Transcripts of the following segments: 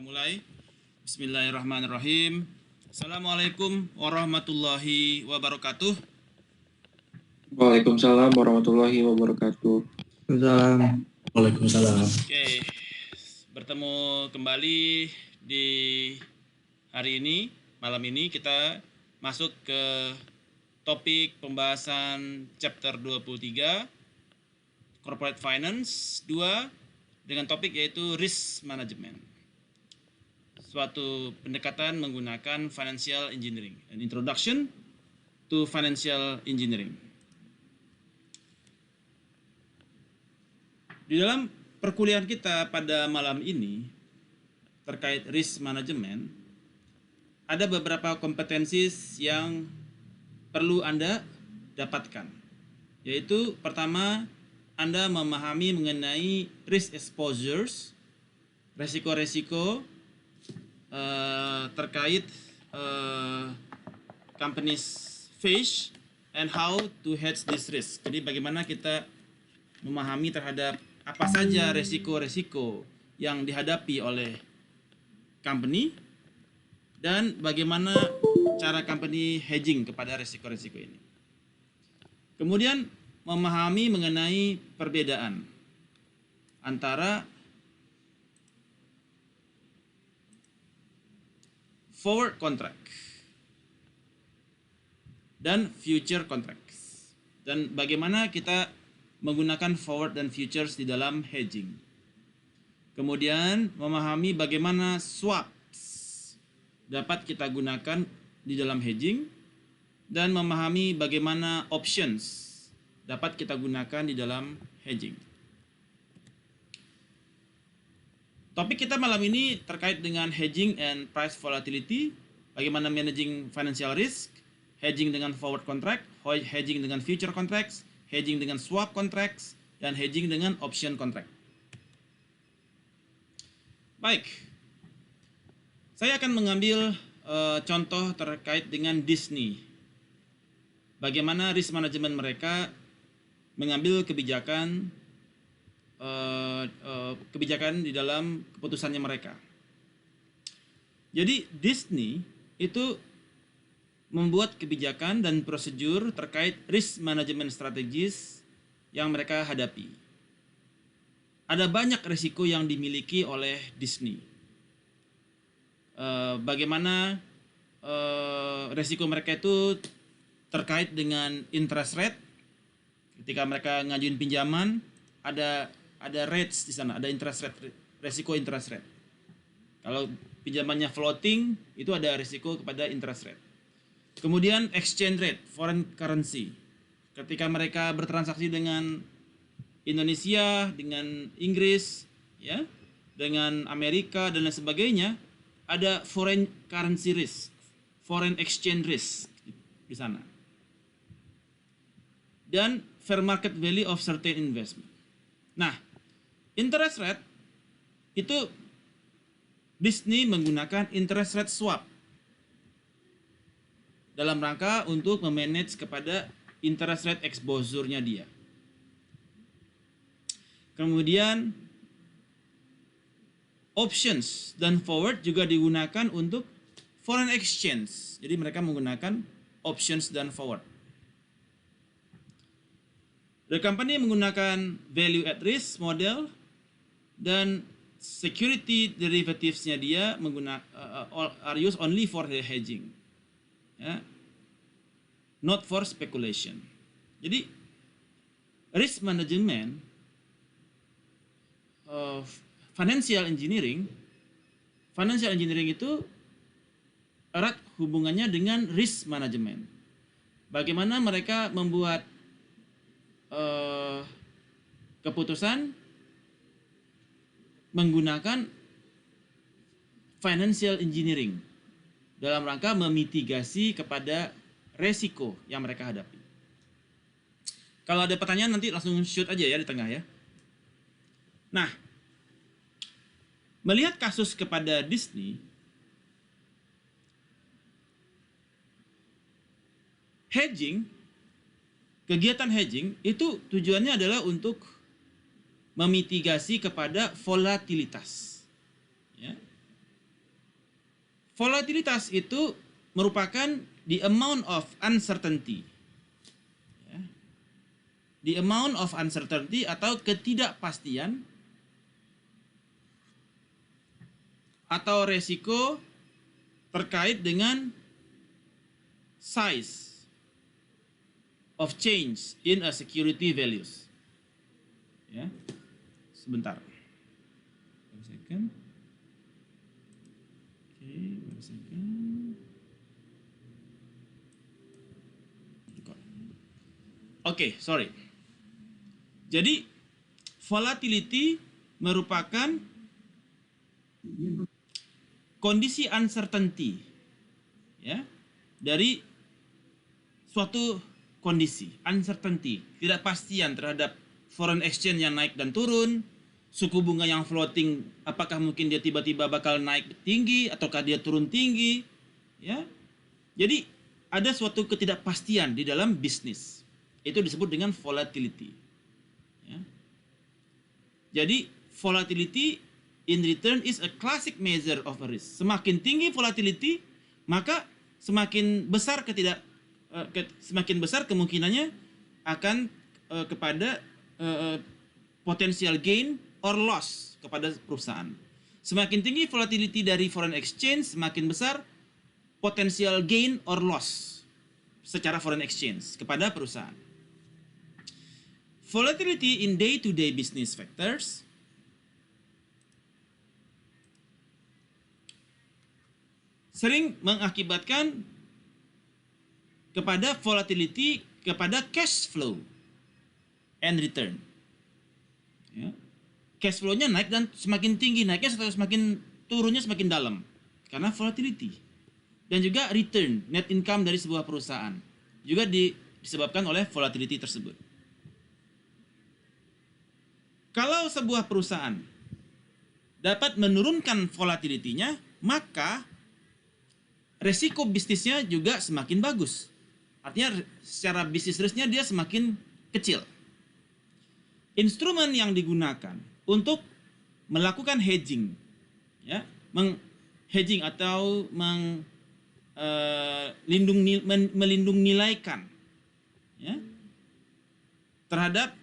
mulai. Bismillahirrahmanirrahim. Assalamualaikum warahmatullahi wabarakatuh. Waalaikumsalam warahmatullahi wabarakatuh. Waalaikumsalam. Oke, bertemu kembali di hari ini, malam ini kita masuk ke topik pembahasan chapter 23 Corporate Finance 2 dengan topik yaitu Risk Management. Suatu pendekatan menggunakan Financial Engineering, an introduction to Financial Engineering. Di dalam perkuliahan kita pada malam ini terkait risk management, ada beberapa kompetensi yang perlu Anda dapatkan. Yaitu pertama, Anda memahami mengenai risk exposures, resiko-resiko terkait companies face and how to hedge this risk. Jadi bagaimana kita memahami terhadap apa saja resiko-resiko yang dihadapi oleh company dan bagaimana cara company hedging kepada resiko-resiko ini. Kemudian memahami mengenai perbedaan antara forward contract dan future contracts, dan bagaimana kita menggunakan forward dan futures di dalam hedging. Kemudian memahami bagaimana swaps dapat kita gunakan di dalam hedging dan memahami bagaimana options dapat kita gunakan di dalam hedging. Topik kita malam ini terkait dengan hedging and price volatility, bagaimana managing financial risk, hedging dengan forward contract, hedging dengan future contracts, hedging dengan swap contracts, dan hedging dengan option contract. Baik, saya akan mengambil contoh terkait dengan Disney. Bagaimana risk management mereka mengambil kebijakan di dalam keputusannya mereka. Jadi Disney itu membuat kebijakan dan prosedur terkait risk management strategis yang mereka hadapi. Ada banyak risiko yang dimiliki oleh Disney. Bagaimana risiko mereka itu terkait dengan interest rate. Ketika mereka ngajuin pinjaman, ada rates di sana, ada interest rate, resiko interest rate. Kalau pinjamannya floating, itu ada risiko kepada interest rate. Kemudian exchange rate, foreign currency. Ketika mereka bertransaksi dengan Indonesia, dengan Inggris, ya, dengan Amerika dan lain sebagainya, ada foreign currency risk, foreign exchange risk di sana. Dan fair market value of certain investment. Nah, interest rate itu Disney menggunakan interest rate swap dalam rangka untuk memanage kepada interest rate exposure-nya dia. Kemudian options dan forward juga digunakan untuk foreign exchange. Jadi mereka menggunakan options dan forward. The company menggunakan value at risk model dan security derivatives-nya dia are used only for the hedging, ya, not for speculation. Jadi risk management of financial engineering itu erat hubungannya dengan risk management. Bagaimana mereka membuat keputusan menggunakan financial engineering dalam rangka memitigasi kepada resiko yang mereka hadapi. Kalau ada pertanyaan nanti langsung shoot aja ya di tengah ya. Nah, melihat kasus kepada Disney, kegiatan hedging itu tujuannya adalah untuk memitigasi kepada volatilitas. Ya. Volatilitas itu merupakan the amount of uncertainty. Ya. The amount of uncertainty atau ketidakpastian atau resiko terkait dengan size of change in a security values. Ya. Sebentar. One second. One second. Oke, sorry. Jadi volatility merupakan kondisi uncertainty, ya, dari suatu kondisi uncertainty, ketidakpastian terhadap foreign exchange yang naik dan turun, suku bunga yang floating, apakah mungkin dia tiba-tiba bakal naik tinggi ataukah dia turun tinggi, ya. Jadi ada suatu ketidakpastian di dalam bisnis. Itu disebut dengan volatility. Ya. Jadi volatility in return is a classic measure of a risk. Semakin tinggi volatility, maka semakin besar kemungkinannya akan kepada potensial gain or loss kepada perusahaan. Semakin tinggi volatility dari foreign exchange, semakin besar potensial gain or loss secara foreign exchange kepada perusahaan. Volatility in day-to-day business factors sering mengakibatkan kepada volatility kepada cash flow and return. Ya. Cash flow-nya naik dan semakin tinggi naiknya, semakin turunnya semakin dalam karena volatility. Dan juga return, net income dari sebuah perusahaan juga disebabkan oleh volatility tersebut. Kalau sebuah perusahaan dapat menurunkan volatility-nya, maka resiko bisnisnya juga semakin bagus. Artinya secara bisnis risk-nya dia semakin kecil. Instrumen yang digunakan untuk melakukan hedging, ya, hedging atau melindung nilaikan, ya, terhadap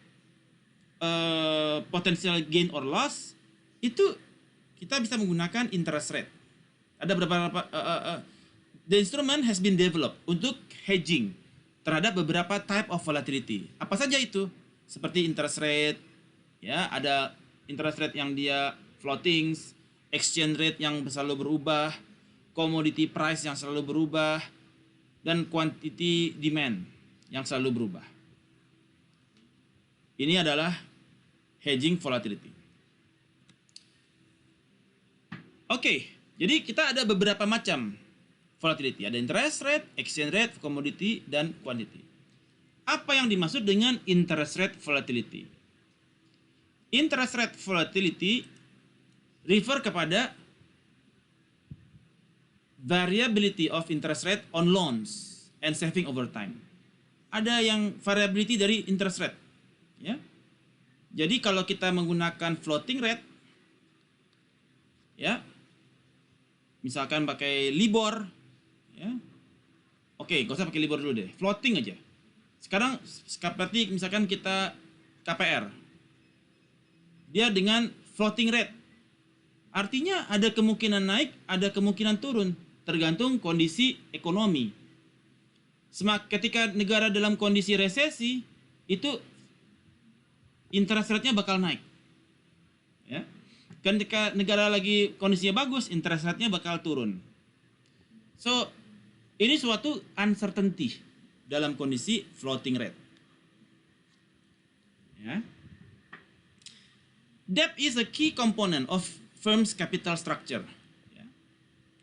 potential gain or loss, itu kita bisa menggunakan interest rate. Ada beberapa the instrument has been developed untuk hedging terhadap beberapa type of volatility. Apa saja itu? Seperti interest rate, ya, ada interest rate yang dia floating, exchange rate yang selalu berubah, commodity price yang selalu berubah, dan quantity demand yang selalu berubah. Ini adalah hedging volatility. Oke, jadi kita ada beberapa macam volatility. Ada interest rate, exchange rate, commodity, dan quantity. Apa yang dimaksud dengan interest rate volatility? Interest rate volatility refer kepada variability of interest rate on loans and saving over time. Ada yang variability dari interest rate, ya. Jadi kalau kita menggunakan floating rate, ya, misalkan pakai LIBOR, ya, oke, gak usah pakai LIBOR dulu deh, floating aja. Sekarang seperti misalkan kita KPR, dia dengan floating rate, artinya ada kemungkinan naik, ada kemungkinan turun, tergantung kondisi ekonomi. Ketika negara dalam kondisi resesi, itu interest rate-nya bakal naik. Ya. Ketika negara lagi kondisinya bagus, interest rate-nya bakal turun. So, ini suatu uncertainty dalam kondisi floating rate. Ya. Debt is a key component of firm's capital structure. Ya.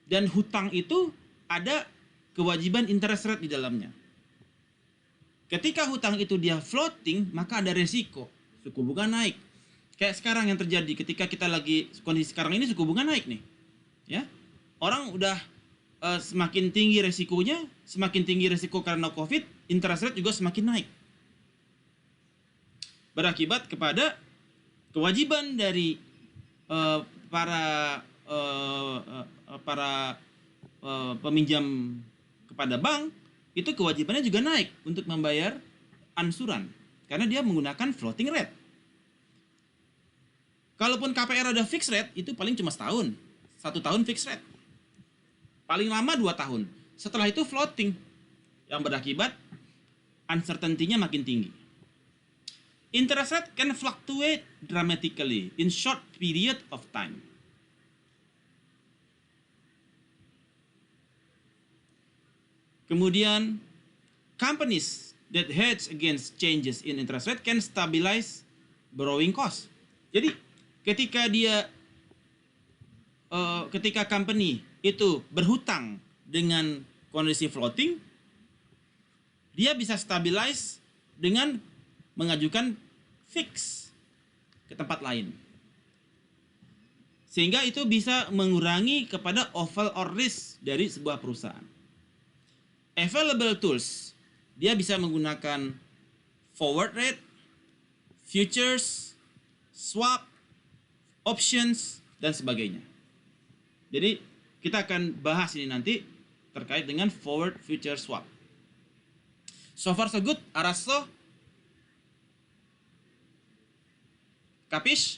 Dan hutang itu ada kewajiban interest rate di dalamnya. Ketika hutang itu dia floating, maka ada resiko. Suku bunga naik. Kayak sekarang yang terjadi ketika kita lagi kondisi sekarang ini, suku bunga naik nih. Ya. Orang udah semakin tinggi resikonya, semakin tinggi resiko karena Covid, interest rate juga semakin naik. Berakibat kepada kewajiban dari para peminjam kepada bank, itu kewajibannya juga naik untuk membayar ansuran karena dia menggunakan floating rate. Kalaupun KPR ada fixed rate, itu paling cuma setahun. 1 tahun fixed rate. Paling lama 2 tahun. Setelah itu floating. Yang berakibat uncertainty-nya makin tinggi. Interest rate can fluctuate dramatically in short period of time. Kemudian, companies that hedge against changes in interest rate can stabilize borrowing cost. Jadi, ketika company itu berhutang dengan kondisi floating, dia bisa stabilize dengan mengajukan fix ke tempat lain. Sehingga itu bisa mengurangi kepada overall risk dari sebuah perusahaan. Available tools, dia bisa menggunakan forward rate, futures, swap, options, dan sebagainya. Jadi kita akan bahas ini nanti terkait dengan forward future swap. So far so good, Arasto? Kapish?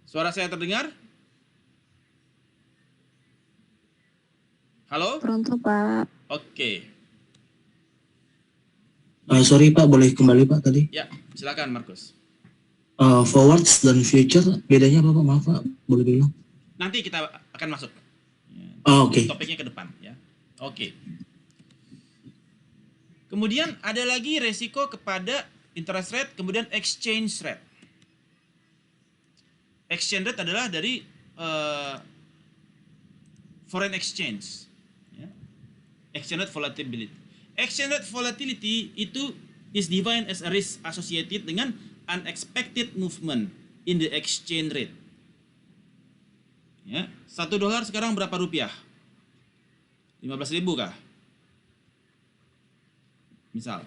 Suara saya terdengar? Halo? Pronto, Pak. Oke. Sorry Pak, boleh kembali Pak tadi? Ya, silakan Markus. Forwards dan future bedanya apa Pak? Maaf Pak, boleh bilang? Nanti kita akan masuk. Oke. Topiknya ke depan ya. Oke. Kemudian ada lagi resiko kepada interest rate, kemudian exchange rate. Exchange rate adalah dari foreign exchange. Ya. Exchange rate volatility. Exchange rate volatility itu is defined as a risk associated dengan unexpected movement in the exchange rate. Ya, $1 sekarang berapa rupiah? 15.000 kah? Misal.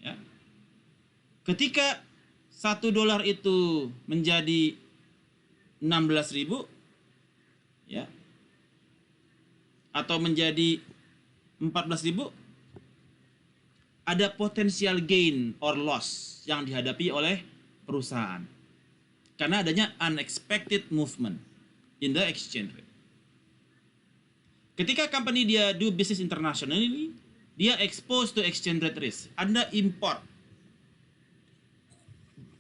Ya. Ketika $1 itu menjadi 16.000 ya. Atau menjadi 14.000, ada potensial gain or loss yang dihadapi oleh perusahaan karena adanya unexpected movement in the exchange rate. Ketika company dia do business internationally, dia exposed to exchange rate risk. Anda import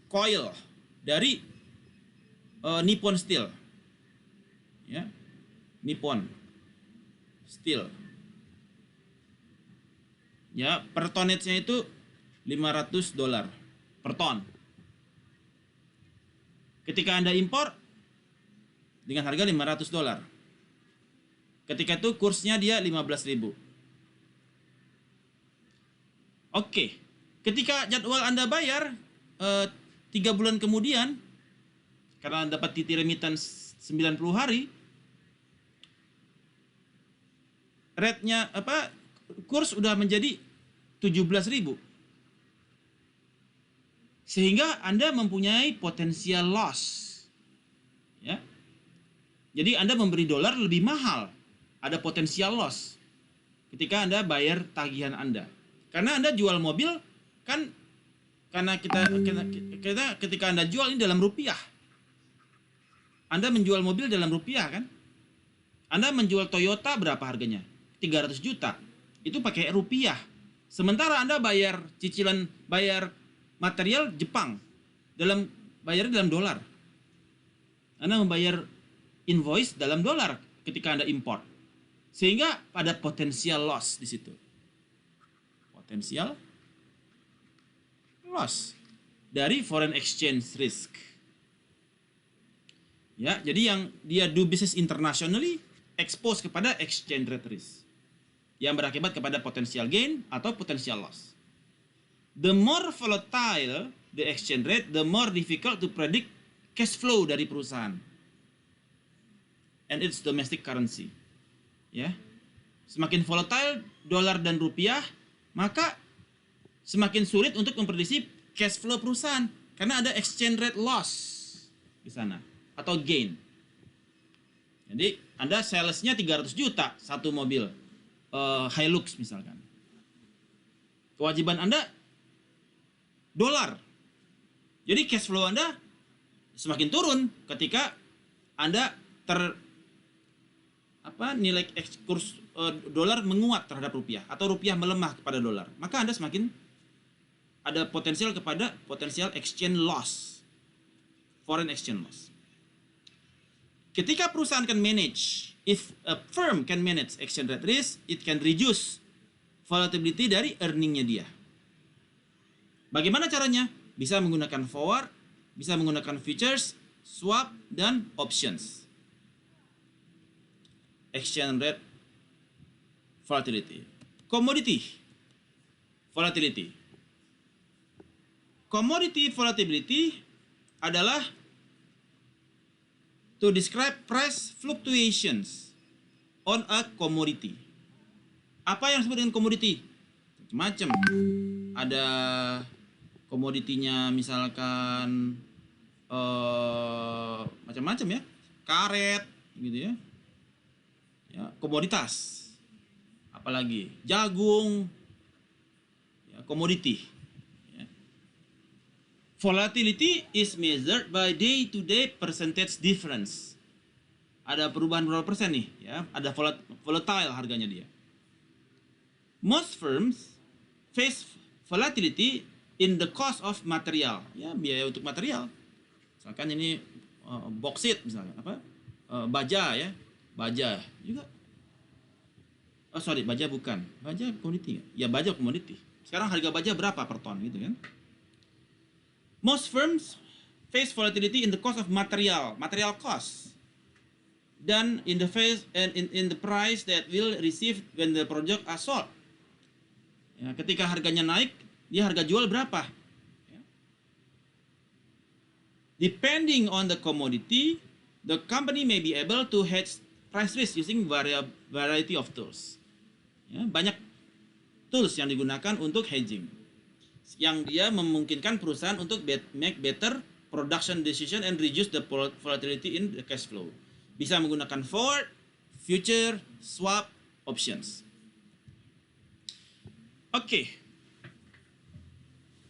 coil dari Nippon Steel, ya, Nippon Steel. Ya, per tonnage-nya itu $500 per ton. Ketika Anda impor dengan harga $500. Ketika itu kursnya dia 15.000. Oke. Ketika jadwal Anda bayar 3 bulan kemudian, karena dapat titi remittance 90 hari, rate-nya kurs udah menjadi 17.000. Sehingga Anda mempunyai potensial loss. Ya. Jadi Anda memberi dolar lebih mahal. Ada potensial loss ketika Anda bayar tagihan Anda. Karena Anda jual mobil kan, karena kita ketika Anda jual ini dalam rupiah. Anda menjual mobil dalam rupiah kan? Anda menjual Toyota berapa harganya? 300 juta. Itu pakai rupiah. Sementara Anda bayar cicilan, bayar material Jepang bayarnya dalam dolar. Anda membayar invoice dalam dolar ketika Anda import. Sehingga ada potensial loss di situ. Potensial loss dari foreign exchange risk. Ya, jadi yang dia do business internationally expose kepada exchange rate risk yang berakibat kepada potensial gain atau potensial loss. The more volatile the exchange rate, the more difficult to predict cash flow dari perusahaan and its domestic currency. Ya, semakin volatile dolar dan rupiah, maka semakin sulit untuk memprediksi cash flow perusahaan karena ada exchange rate loss di sana. atau gain. Jadi Anda salesnya 300 juta satu mobil Hilux misalkan. Kewajiban Anda dolar. Jadi cash flow Anda semakin turun ketika Anda nilai kurs dolar menguat terhadap rupiah atau rupiah melemah kepada dolar. Maka Anda semakin ada potensial kepada potensial exchange loss. Foreign exchange loss. Ketika perusahaan can manage, if a firm can manage exchange rate risk, it can reduce volatility dari earningnya dia. Bagaimana caranya? Bisa menggunakan forward, bisa menggunakan futures, swap, dan options. Exchange rate volatility. Commodity volatility. Commodity volatility adalah to describe price fluctuations on a commodity. Apa yang disebut dengan commodity? Macam ada komoditinya misalkan macam-macam ya, karet gitu ya, komoditas, apalagi jagung, ya, komoditi. Volatility is measured by day-to-day percentage difference. Ada perubahan berapa persen nih, ya? Ada volatile harganya dia. Most firms face volatility in the cost of material, ya, biaya untuk material. Misalkan ini bauxite misalkan, baja ya, baja juga. Baja bukan, baja komoditi ya, baja komoditi. Sekarang harga baja berapa per ton gitu kan? Most firms face volatility in the cost of material cost, dan in the price that will receive when the project are sold. Ya, ketika harganya naik, dia harga jual berapa? Ya. Depending on the commodity, the company may be able to hedge price risk using variety of tools. Ya, banyak tools yang digunakan untuk hedging, yang dia memungkinkan perusahaan untuk make better production decision and reduce the volatility in the cash flow. Bisa menggunakan forward, future, swap, options. Okay.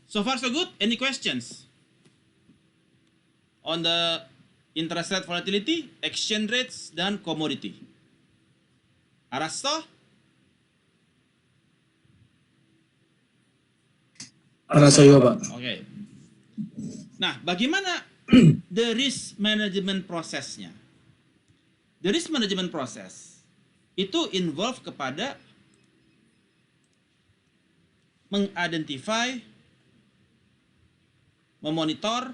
So far so good. Any questions on the interest rate volatility, exchange rates, dan commodity? Arasto? Rasa juga, Pak. Oke. Nah, bagaimana the risk management prosesnya? The risk management process itu involve kepada mengidentify, memonitor,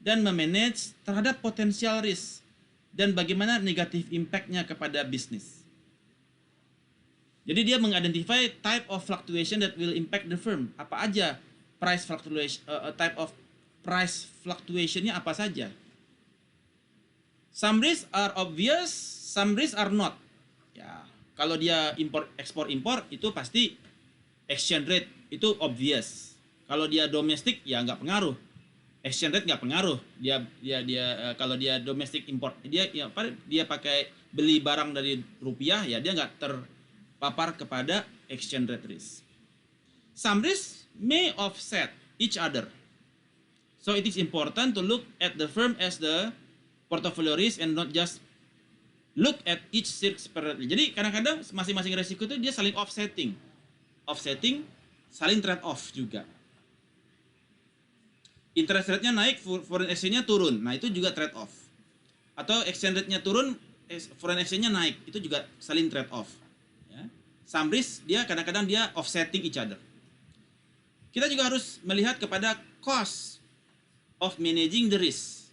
dan memanage terhadap potensial risk dan bagaimana negatif impact-nya kepada bisnis. Jadi dia mengidentify type of fluctuation that will impact the firm. Apa aja price fluctuation, type of price fluctuation-nya apa saja. Some risks are obvious, some risks are not. Ya, kalau dia ekspor impor itu pasti exchange rate itu obvious. Kalau dia domestik ya nggak pengaruh. Exchange rate nggak pengaruh. Dia kalau dia domestik import dia pakai beli barang dari rupiah ya dia nggak terpapar kepada exchange rate risk. Some risks may offset each other. So it is important to look at the firm as the portfolio risk and not just look at each risk separately. Jadi kadang-kadang masing-masing resiko itu dia saling offsetting, saling trade off juga. Interest rate-nya naik, foreign exchange-nya turun. Nah, itu juga trade off. Atau exchange rate-nya turun, foreign exchange-nya naik. Itu juga saling trade off. Ya. Some risk dia kadang-kadang dia offsetting each other. Kita juga harus melihat kepada cost of managing the risk,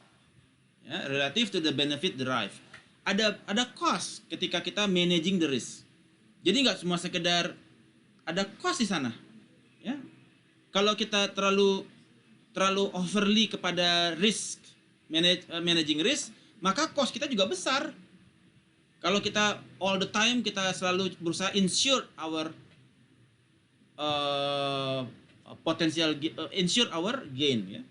ya, relative to the benefit derived. Ada cost ketika kita managing the risk. Jadi nggak semua sekedar ada cost di sana. Ya. Kalau kita terlalu overly kepada risk, managing risk, maka cost kita juga besar. Kalau kita all the time kita selalu berusaha ensure our ensure our gain, ya.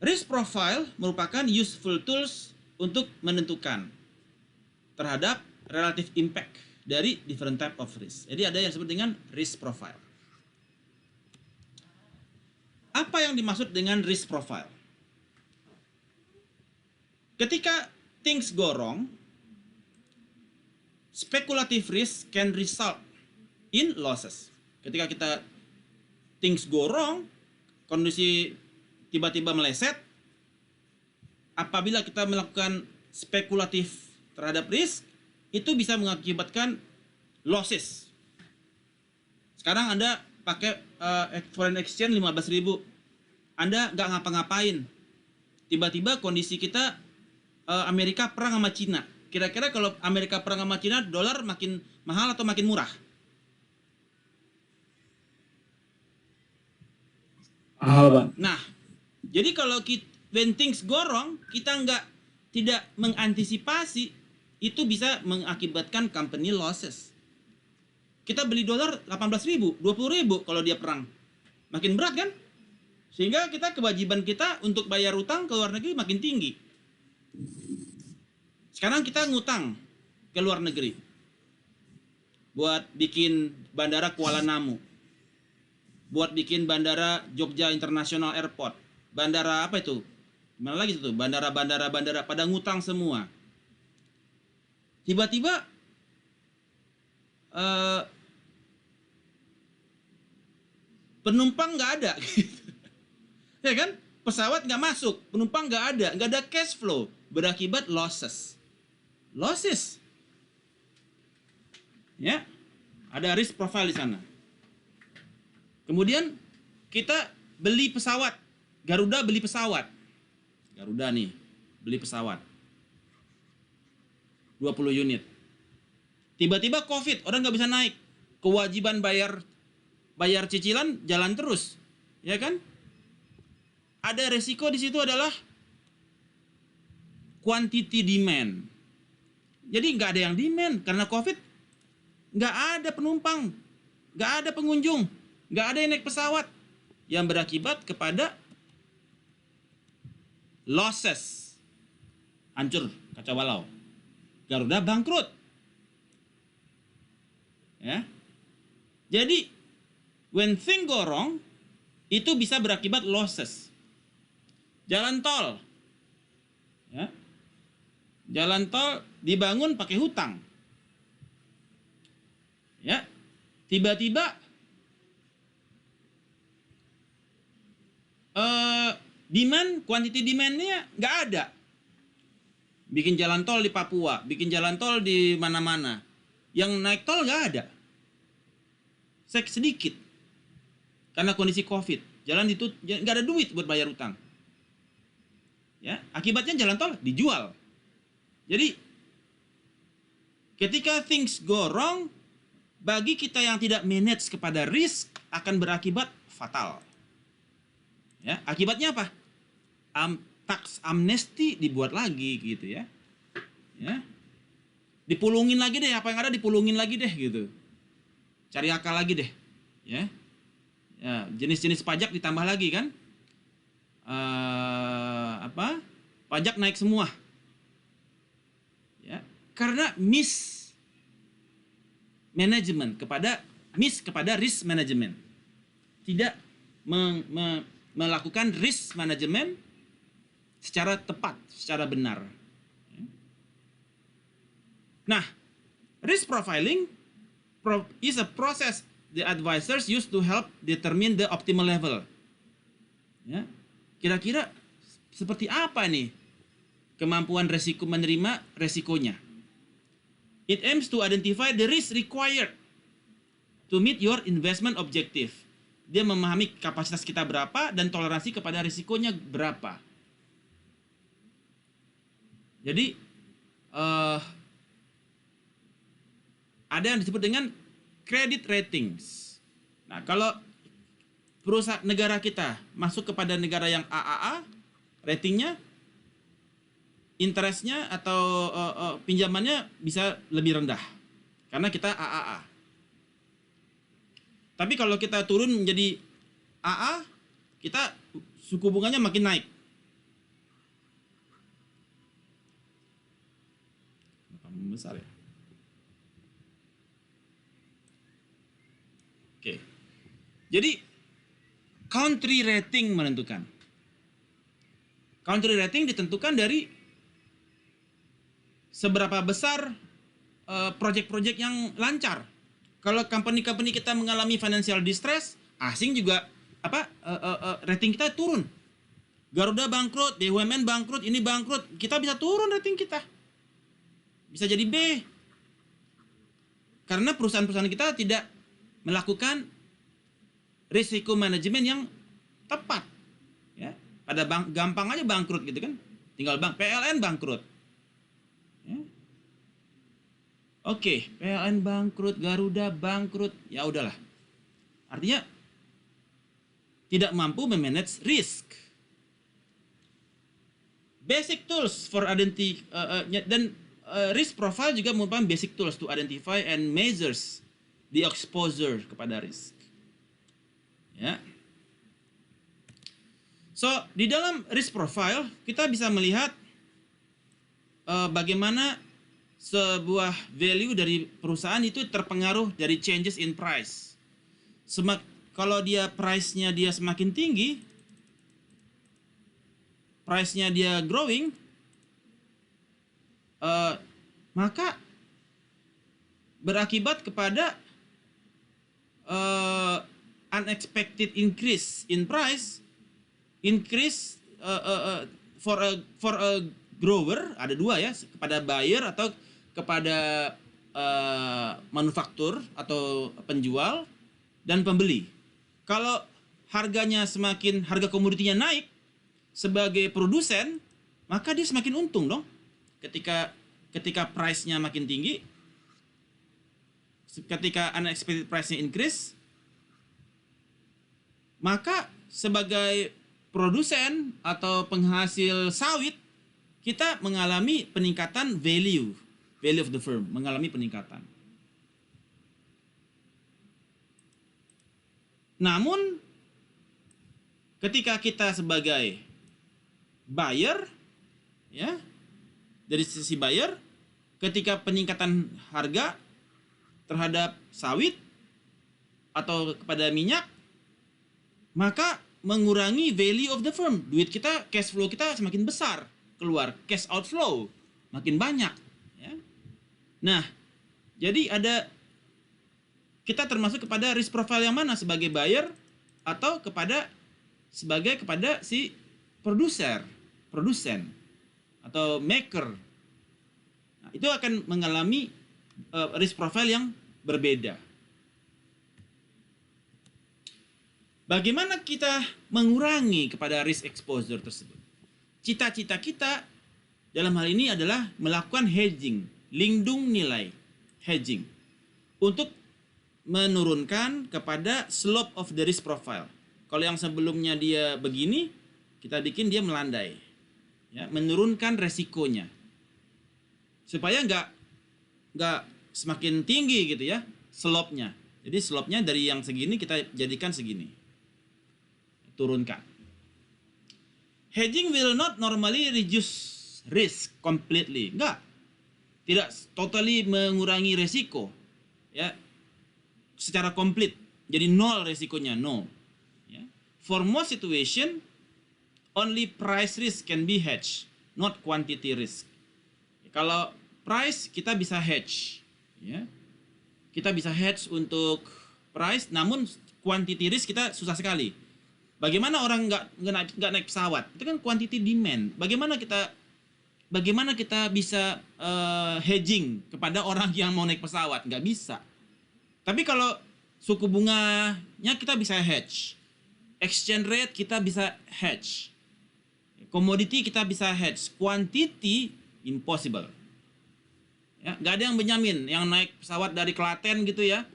Risk profile merupakan useful tools untuk menentukan terhadap relative impact dari different type of risk. Jadi ada yang disebut dengan risk profile. Apa yang dimaksud dengan risk profile? Ketika things go wrong, speculative risk can result in losses. Ketika kita things go wrong, kondisi tiba-tiba meleset, apabila kita melakukan spekulatif terhadap risk, itu bisa mengakibatkan losses. Sekarang Anda pakai foreign exchange 15.000, Anda nggak ngapa-ngapain. Tiba-tiba kondisi kita Amerika perang sama Cina. Kira-kira kalau Amerika perang sama Cina, dolar makin mahal atau makin murah? Mahal, Pak. Nah, jadi kalau when things go wrong, kita tidak mengantisipasi, itu bisa mengakibatkan company losses. Kita beli dolar 18.000, 20.000 kalau dia perang. Makin berat kan? Sehingga kewajiban kita untuk bayar utang ke luar negeri makin tinggi. Sekarang kita ngutang ke luar negeri buat bikin bandara Kuala Namu, buat bikin bandara Jogja International Airport, bandara apa itu? Mana lagi itu? Bandara pada ngutang semua. Tiba-tiba penumpang nggak ada, ya kan? Pesawat nggak masuk, penumpang nggak ada cash flow, berakibat losses. Ya, ada risk profile di sana. Kemudian kita beli pesawat, Garuda beli pesawat. Garuda nih, beli pesawat 20 unit. Tiba-tiba COVID, orang nggak bisa naik. Kewajiban bayar cicilan jalan terus, ya kan? Ada resiko di situ adalah quantity demand. Jadi nggak ada yang demand karena COVID, nggak ada penumpang, nggak ada pengunjung, nggak ada yang naik pesawat, yang berakibat kepada losses, hancur, kacau balau. Garuda bangkrut. Ya. Jadi when thing go wrong, itu bisa berakibat losses. Jalan tol, ya, jalan tol dibangun pakai hutang, ya, tiba-tiba quantity demandnya nggak ada. Bikin jalan tol di Papua, bikin jalan tol di mana-mana, yang naik tol nggak ada, sedikit, karena kondisi COVID, jalan itu nggak ada duit buat bayar utang. Ya, akibatnya jalan tol dijual. Jadi ketika things go wrong, bagi kita yang tidak manage kepada risk akan berakibat fatal. Ya, akibatnya apa? Tax amnesty dibuat lagi gitu ya. Ya. Dipulungin lagi deh, apa yang ada dipulungin lagi deh gitu. Cari akal lagi deh, ya. Ya, jenis-jenis pajak ditambah lagi kan? Pajak naik semua, ya, karena kepada risk management, tidak melakukan risk management secara tepat, secara benar. Nah, risk profiling is a process the advisors use to help determine the optimal level. Ya, kira-kira seperti apa nih kemampuan resiko menerima resikonya? It aims to identify the risk required to meet your investment objective. Dia memahami kapasitas kita berapa dan toleransi kepada risikonya berapa. Jadi ada yang disebut dengan credit ratings. Nah, kalau perusahaan negara kita masuk kepada negara yang AAA, ratingnya, interestnya atau pinjamannya bisa lebih rendah karena kita AAA. Tapi kalau kita turun menjadi AA, kita suku bunganya makin naik. Besar ya. Oke. Jadi country rating menentukan. Country rating ditentukan dari seberapa besar project-project yang lancar. Kalau company-company kita mengalami financial distress, asing juga rating kita turun. Garuda bangkrut, BUMN bangkrut, ini bangkrut, kita bisa turun rating kita. Bisa jadi B. Karena perusahaan-perusahaan kita tidak melakukan risiko manajemen yang tepat. Ya, pada gampang aja bangkrut gitu kan. Tinggal PLN bangkrut. Ya. Oke, PLN bangkrut, Garuda bangkrut, ya udahlah. Artinya tidak mampu memanage risk. Basic tools for identity dan risk profile juga merupakan basic tools to identify and measures the exposure kepada risk. Ya. So, di dalam risk profile kita bisa melihat bagaimana sebuah value dari perusahaan itu terpengaruh dari changes in price. Kalau dia price-nya dia semakin tinggi, price-nya dia growing, maka berakibat kepada unexpected increase in price, increase for a grower, ada dua ya, kepada buyer atau kepada manufaktur atau penjual dan pembeli. Kalau harganya harga komoditinya naik sebagai produsen, maka dia semakin untung dong. Ketika price-nya makin tinggi, ketika unexpected price-nya increase, maka sebagai produsen atau penghasil sawit, kita mengalami peningkatan value of the firm, mengalami peningkatan. Namun, ketika kita sebagai buyer, ya, dari sisi buyer, ketika peningkatan harga terhadap sawit atau kepada minyak, maka mengurangi value of the firm. Duit kita, cash flow kita semakin besar keluar, cash outflow makin banyak. Ya. Nah, jadi kita termasuk kepada risk profile yang mana, sebagai buyer atau kepada si produsen atau maker. Nah, itu akan mengalami risk profile yang berbeda. Bagaimana kita mengurangi kepada risk exposure tersebut? Cita-cita kita dalam hal ini adalah melakukan hedging, lindung nilai, hedging, untuk menurunkan kepada slope of the risk profile. Kalau yang sebelumnya dia begini, kita bikin dia melandai, ya, menurunkan resikonya, supaya nggak semakin tinggi gitu ya slope-nya. Jadi slope-nya dari yang segini kita jadikan segini, turunkan. Hedging will not normally reduce risk completely. Tidak totally mengurangi resiko, ya, secara komplit. Jadi nol resikonya, no. Ya. For most situation, only price risk can be hedged, not quantity risk. Kalau price kita bisa hedge, ya. Kita bisa hedge untuk price, namun quantity risk kita susah sekali. Bagaimana orang nggak naik pesawat? Itu kan quantity demand. Bagaimana kita bisa hedging kepada orang yang mau naik pesawat? Nggak bisa. Tapi kalau suku bunganya kita bisa hedge, exchange rate kita bisa hedge, commodity kita bisa hedge, quantity impossible. Ya, nggak ada yang menjamin yang naik pesawat dari Klaten gitu ya.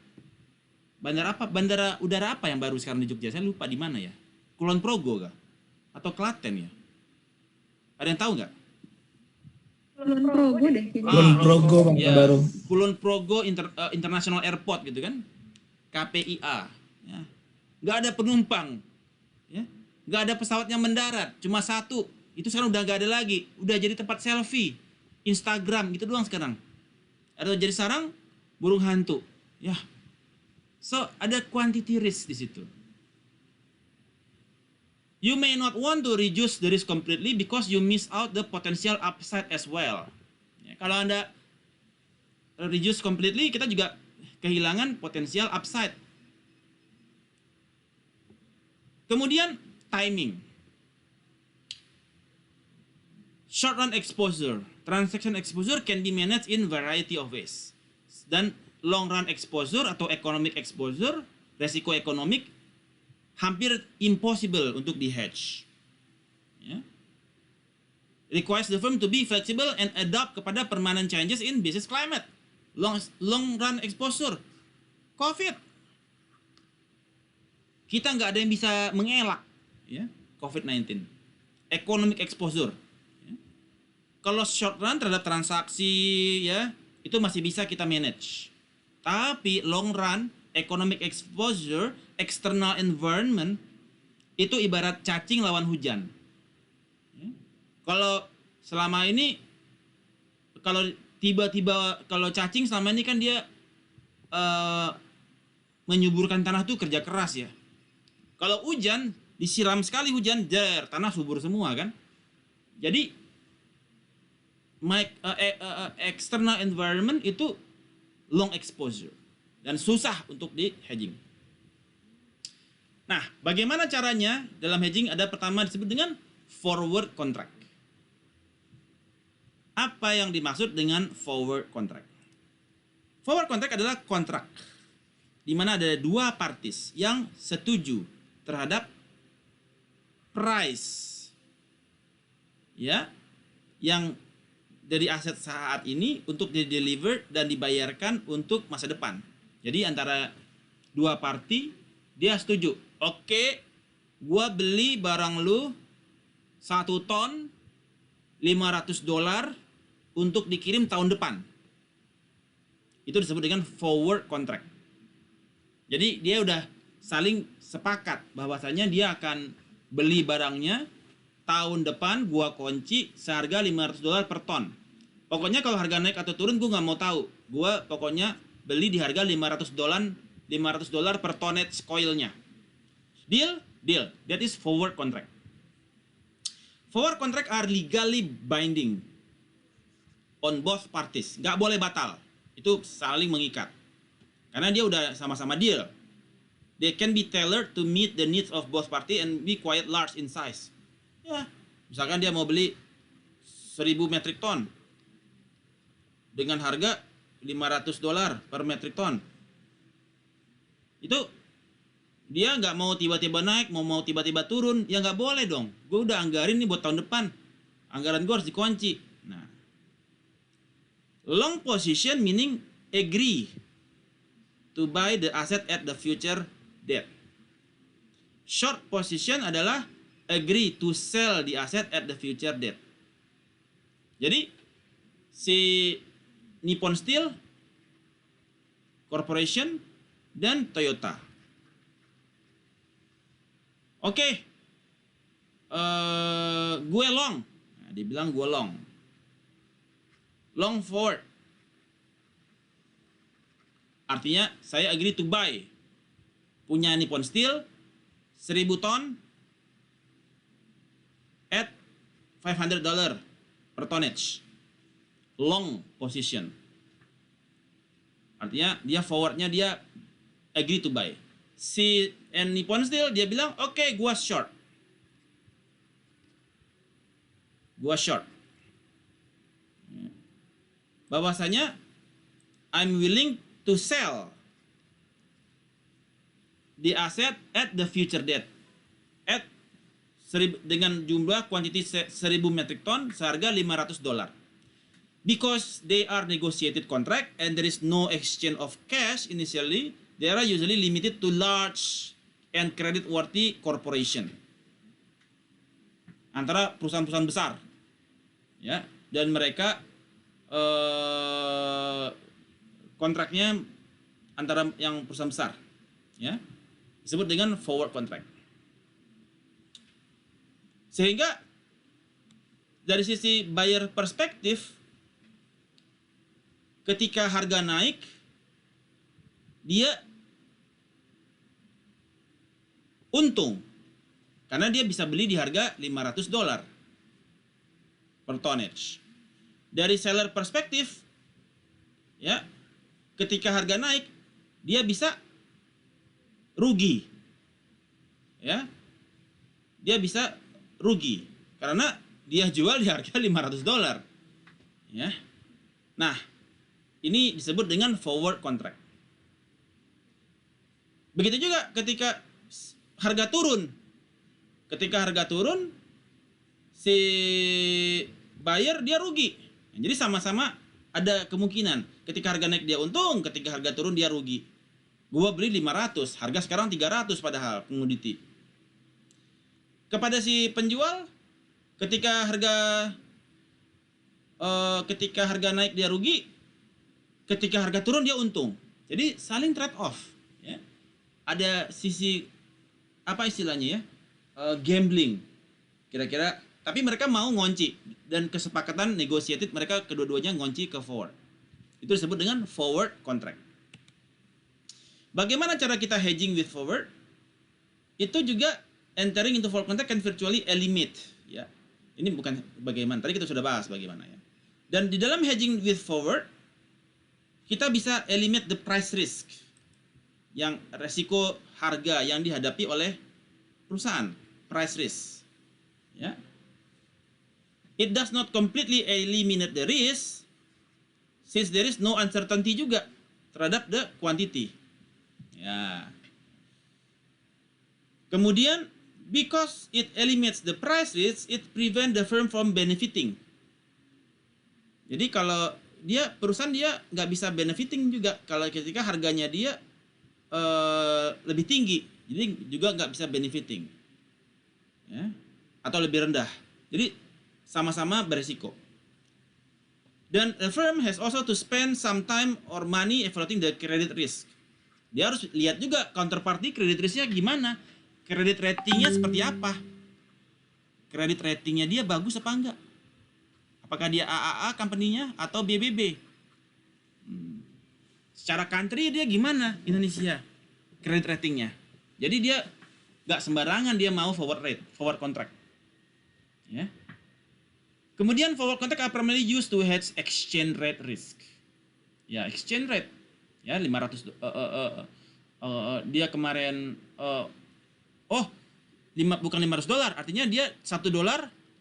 Bandara udara apa yang baru sekarang di Jogja? Saya lupa di mana ya. Kulon Progo kah? Atau Klaten ya? Ada yang tahu nggak? Kulon Progo deh. Kulon Progo Bang, ya, baru. Kulon Progo International Airport gitu kan, KPIA. Ya. Nggak ada penumpang, ya. Nggak ada pesawatnya mendarat, cuma satu. Itu sekarang udah nggak ada lagi, udah jadi tempat selfie, Instagram gitu doang sekarang. atau jadi sarang burung hantu. Ya. So, ada quantity risk di situ. You may not want to reduce the risk completely because you miss out the potential upside as well. Ya, kalau Anda reduce completely, kita juga kehilangan potensial upside. Kemudian timing. Short run exposure, transaction exposure can be managed in variety of ways. Dan long run exposure atau economic exposure, resiko ekonomik hampir impossible untuk di hedge. Ya. Requires the firm to be flexible and adapt kepada permanent changes in business climate. Long run exposure, COVID. Kita nggak ada yang bisa mengelak, ya, COVID-19. Economic exposure. Ya. Kalau short run terhadap transaksi, ya, itu masih bisa kita manage. Tapi long run, economic exposure, external environment, itu ibarat cacing lawan hujan. Ya. Kalau selama ini, kalau tiba-tiba, kalau cacing selama ini kan dia menyuburkan tanah tuh kerja keras ya. Kalau hujan, disiram sekali hujan, tanah subur semua kan. Jadi external environment itu long exposure dan susah untuk di hedging. Nah, bagaimana caranya dalam hedging? Ada pertama disebut dengan forward contract. Apa yang dimaksud dengan forward contract? Forward contract adalah kontrak di mana ada dua parties yang setuju terhadap price, ya, yang dari aset saat ini untuk di-deliver dan dibayarkan untuk masa depan. Jadi antara dua party, dia setuju. Oke, gua beli barang lu 1 ton $500 untuk dikirim tahun depan. Itu disebut dengan forward contract. Jadi dia udah saling sepakat bahwasanya dia akan beli barangnya tahun depan, gua kunci seharga $500 per ton. Pokoknya kalau harga naik atau turun gua nggak mau tahu. Gua pokoknya beli di harga $500 per tonnage coilnya. Deal? Deal. That is forward contract. Forward contract are legally binding on both parties. Nggak boleh batal. Itu saling mengikat. Karena dia udah sama-sama deal. They can be tailored to meet the needs of both party and be quite large in size. Ya, misalkan dia mau beli 1000 metric ton dengan harga $500 per metric ton. Itu dia nggak mau tiba-tiba naik, mau tiba-tiba turun, ya nggak boleh dong. Gue udah anggarin nih buat tahun depan, anggaran gue harus dikunci. Nah, long position meaning agree to buy the asset at the future date. Short position adalah agree to sell the asset at the future date. Jadi si Nippon Steel Corporation dan Toyota. Oke, gue long. Nah, dia bilang gue long. Long forward. Artinya saya agree to buy punya Nippon Steel 1000 ton at $500 per tonnage. Long position. Artinya dia forwardnya dia agree to buy. Si Nippon Steel dia bilang oke, gua short. Gua short. Bahwasanya I'm willing to sell the asset at the future date at dengan jumlah quantity 1000 metric ton seharga $500. Because they are negotiated contract and there is no exchange of cash initially, they are usually limited to large and credit-worthy corporation. Antara perusahaan-perusahaan besar, ya, dan mereka kontraknya antara yang perusahaan besar, ya, disebut dengan forward contract. Sehingga dari sisi buyer perspektif, ketika harga naik, dia untung. Karena dia bisa beli di harga $500 per tonnage. Dari seller perspektif, ya, ketika harga naik, dia bisa rugi. Ya. Dia bisa rugi karena dia jual di harga $500. Ya. Nah, ini disebut dengan forward contract. Begitu juga ketika harga turun. Ketika harga turun, si buyer dia rugi. Jadi sama-sama ada kemungkinan. Ketika harga naik dia untung, ketika harga turun dia rugi. Gua beli 500, harga sekarang 300 padahal komoditi. Kepada si penjual, ketika harga naik dia rugi, ketika harga turun dia untung. Jadi saling trade off. Ya. Ada sisi apa istilahnya ya? Gambling. Kira-kira. Tapi mereka mau ngunci dan kesepakatan negotiated mereka kedua-duanya ngunci ke forward. Itu disebut dengan forward contract. Bagaimana cara kita hedging with forward? Itu juga entering into forward contract can virtually eliminate, ya. Ini bukan bagaimana, tadi kita sudah bahas bagaimana ya. Dan di dalam hedging with forward, kita bisa eliminate the price risk, yang resiko harga yang dihadapi oleh perusahaan, price risk. Ya. It does not completely eliminate the risk, since there is no uncertainty juga terhadap the quantity. Ya. Kemudian, because it eliminates the price risk, it prevent the firm from benefiting. Jadi kalau perusahaan dia nggak bisa benefiting juga kalau ketika harganya dia lebih tinggi, jadi juga nggak bisa benefiting, ya, atau lebih rendah. Jadi sama-sama beresiko. Dan a firm has also to spend some time or money evaluating the credit risk. Dia harus lihat juga counterparty credit risknya gimana, kredit ratingnya seperti apa, kredit ratingnya dia bagus apa enggak, apakah dia AAA company-nya atau BBB. Secara country dia gimana Indonesia credit ratingnya. Jadi dia nggak sembarangan dia mau forward contract. Ya. Kemudian forward contract are primarily used to hedge exchange rate risk. Ya, exchange rate. Ya, 500 dia kemarin bukan $500, artinya dia $1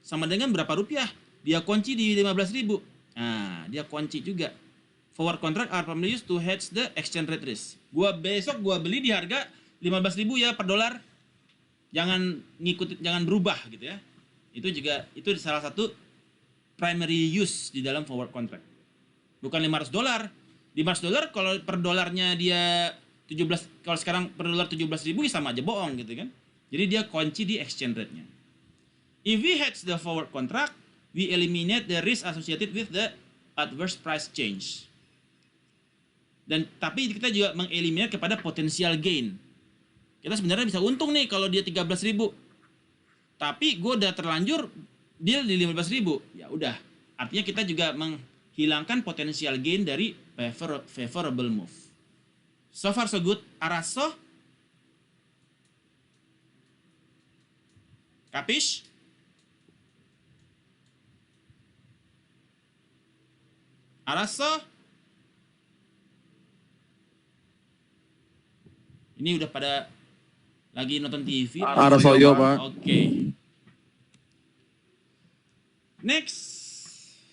sama dengan berapa rupiah? Dia kunci di 15.000. Nah, dia kunci juga. Forward contract are primarily used to hedge the exchange rate risk. Besok gua beli di harga 15.000 ya per dolar. Jangan berubah gitu ya. Itu salah satu primary use di dalam forward contract. Bukan $500. $500 kalau per dolarnya dia 17, kalau sekarang per dolar 17.000 ya sama aja bohong gitu kan. Jadi dia kunci di exchange rate-nya. If we hedge the forward contract, we eliminate the risk associated with the adverse price change. Tapi kita juga mengeliminate kepada potensial gain. Kita sebenarnya bisa untung nih kalau dia 13.000. Tapi gue udah terlanjur deal di 15.000. Ya udah. Artinya kita juga menghilangkan potensial gain dari favorable move. So far so good. Araso? Kapish? Araso? Ini udah pada lagi nonton TV. Arasoyo, Pak. Oke. Next,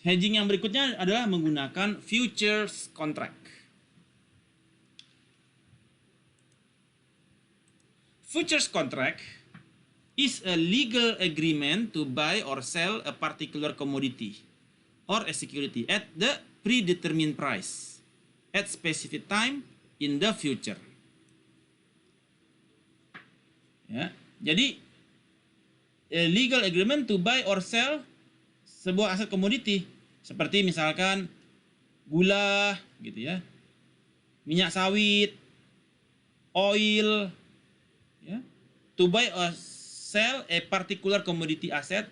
hedging yang berikutnya adalah menggunakan futures contract. Futures contract is a legal agreement to buy or sell a particular commodity or a security at the predetermined price at specific time in the future. Ya, jadi legal agreement to buy or sell sebuah aset komoditi seperti misalkan gula gitu ya, minyak sawit, oil, ya, to buy or sell a particular commodity asset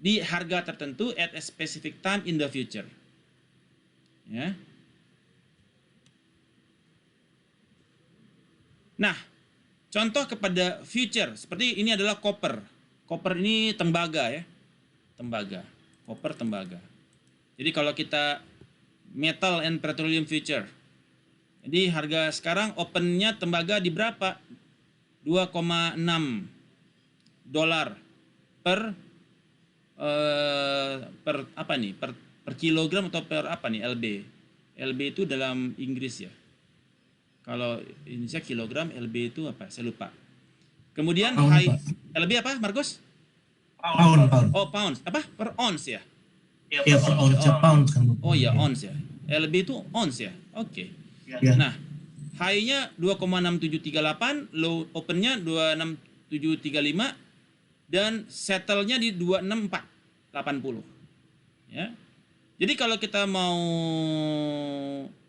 di harga tertentu at a specific time in the future. Ya. Nah, contoh kepada future seperti ini adalah copper. Copper ini tembaga ya. Tembaga. Copper tembaga. Jadi kalau kita metal and petroleum future. Jadi harga sekarang opennya tembaga di berapa? 2,6 dolar per apa nih? Per kilogram atau per apa nih LB? LB itu dalam Inggris ya. Kalau Indonesia kilogram, LB itu apa? Saya lupa. Kemudian Pound, high Pak. LB apa, Markus? Pound. Oh, pounds. Apa? Per ounce ya? Ya, per ounce pound kan. Oh ya, ounce ya. LB itu ounce ya. Oke. Ya. Nah, high-nya 2,6738, low open-nya 26735 dan settle-nya di 26480. Ya. Jadi kalau kita mau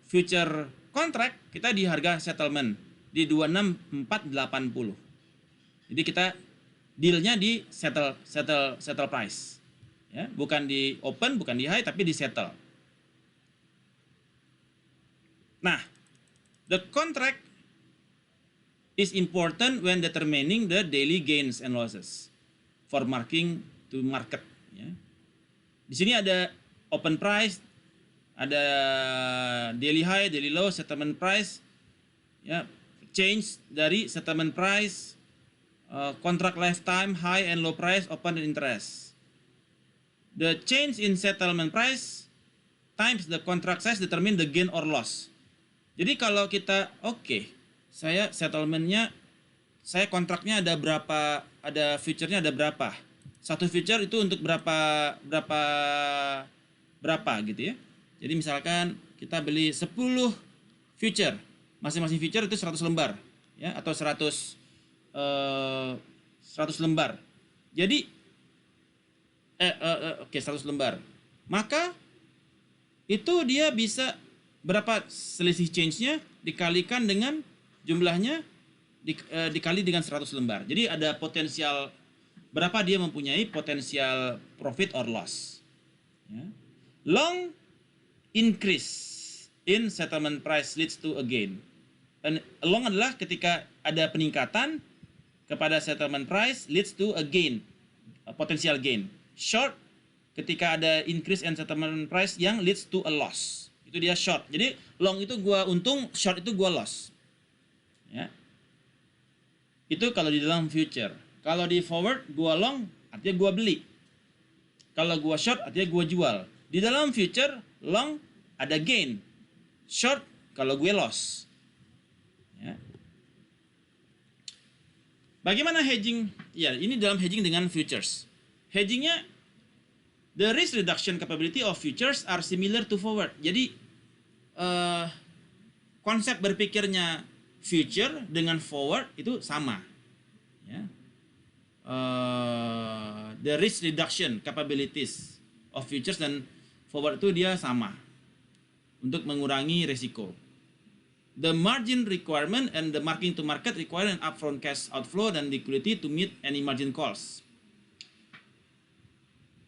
future contract, kita di harga settlement di 26480. Jadi kita deal-nya di settle price. Ya, bukan di open, bukan di high, tapi di settle. Nah, the contract is important when determining the daily gains and losses for marking to market. Ya. Di sini ada open price, ada daily high, daily low, settlement price, ya, change dari settlement price, contract lifetime, high and low price, open and interest. The change in settlement price times the contract size determine the gain or loss. Jadi kalau kita saya settlementnya, saya kontraknya ada berapa, ada future-nya ada berapa. Satu future itu untuk berapa gitu ya. Jadi misalkan kita beli 10 future, masing-masing future itu 100 lembar ya, atau 100 lembar. Jadi 100 lembar. Maka itu dia bisa berapa selisih change-nya dikalikan dengan jumlahnya dikali dengan 100 lembar. Jadi ada potensial berapa dia mempunyai potensial profit or loss. Ya. Long increase in settlement price leads to a gain. And long adalah ketika ada peningkatan kepada settlement price leads to a gain, a potential gain. Short ketika ada increase in settlement price yang leads to a loss. Itu dia short. Jadi long itu gua untung, short itu gua loss. Ya. Itu kalau di dalam future. Kalau di forward gua long artinya gua beli. Kalau gua short artinya gua jual. Di dalam future long ada gain. Short kalau gue loss. Ya. Bagaimana hedging? Ya, ini dalam hedging dengan futures. Hedgingnya, the risk reduction capability of futures are similar to forward. Jadi konsep berpikirnya future dengan forward itu sama. Ya. The risk reduction capabilities of futures dan forward itu dia sama untuk mengurangi risiko. The margin requirement and the marking to market require an upfront cash outflow dan liquidity to meet any margin calls.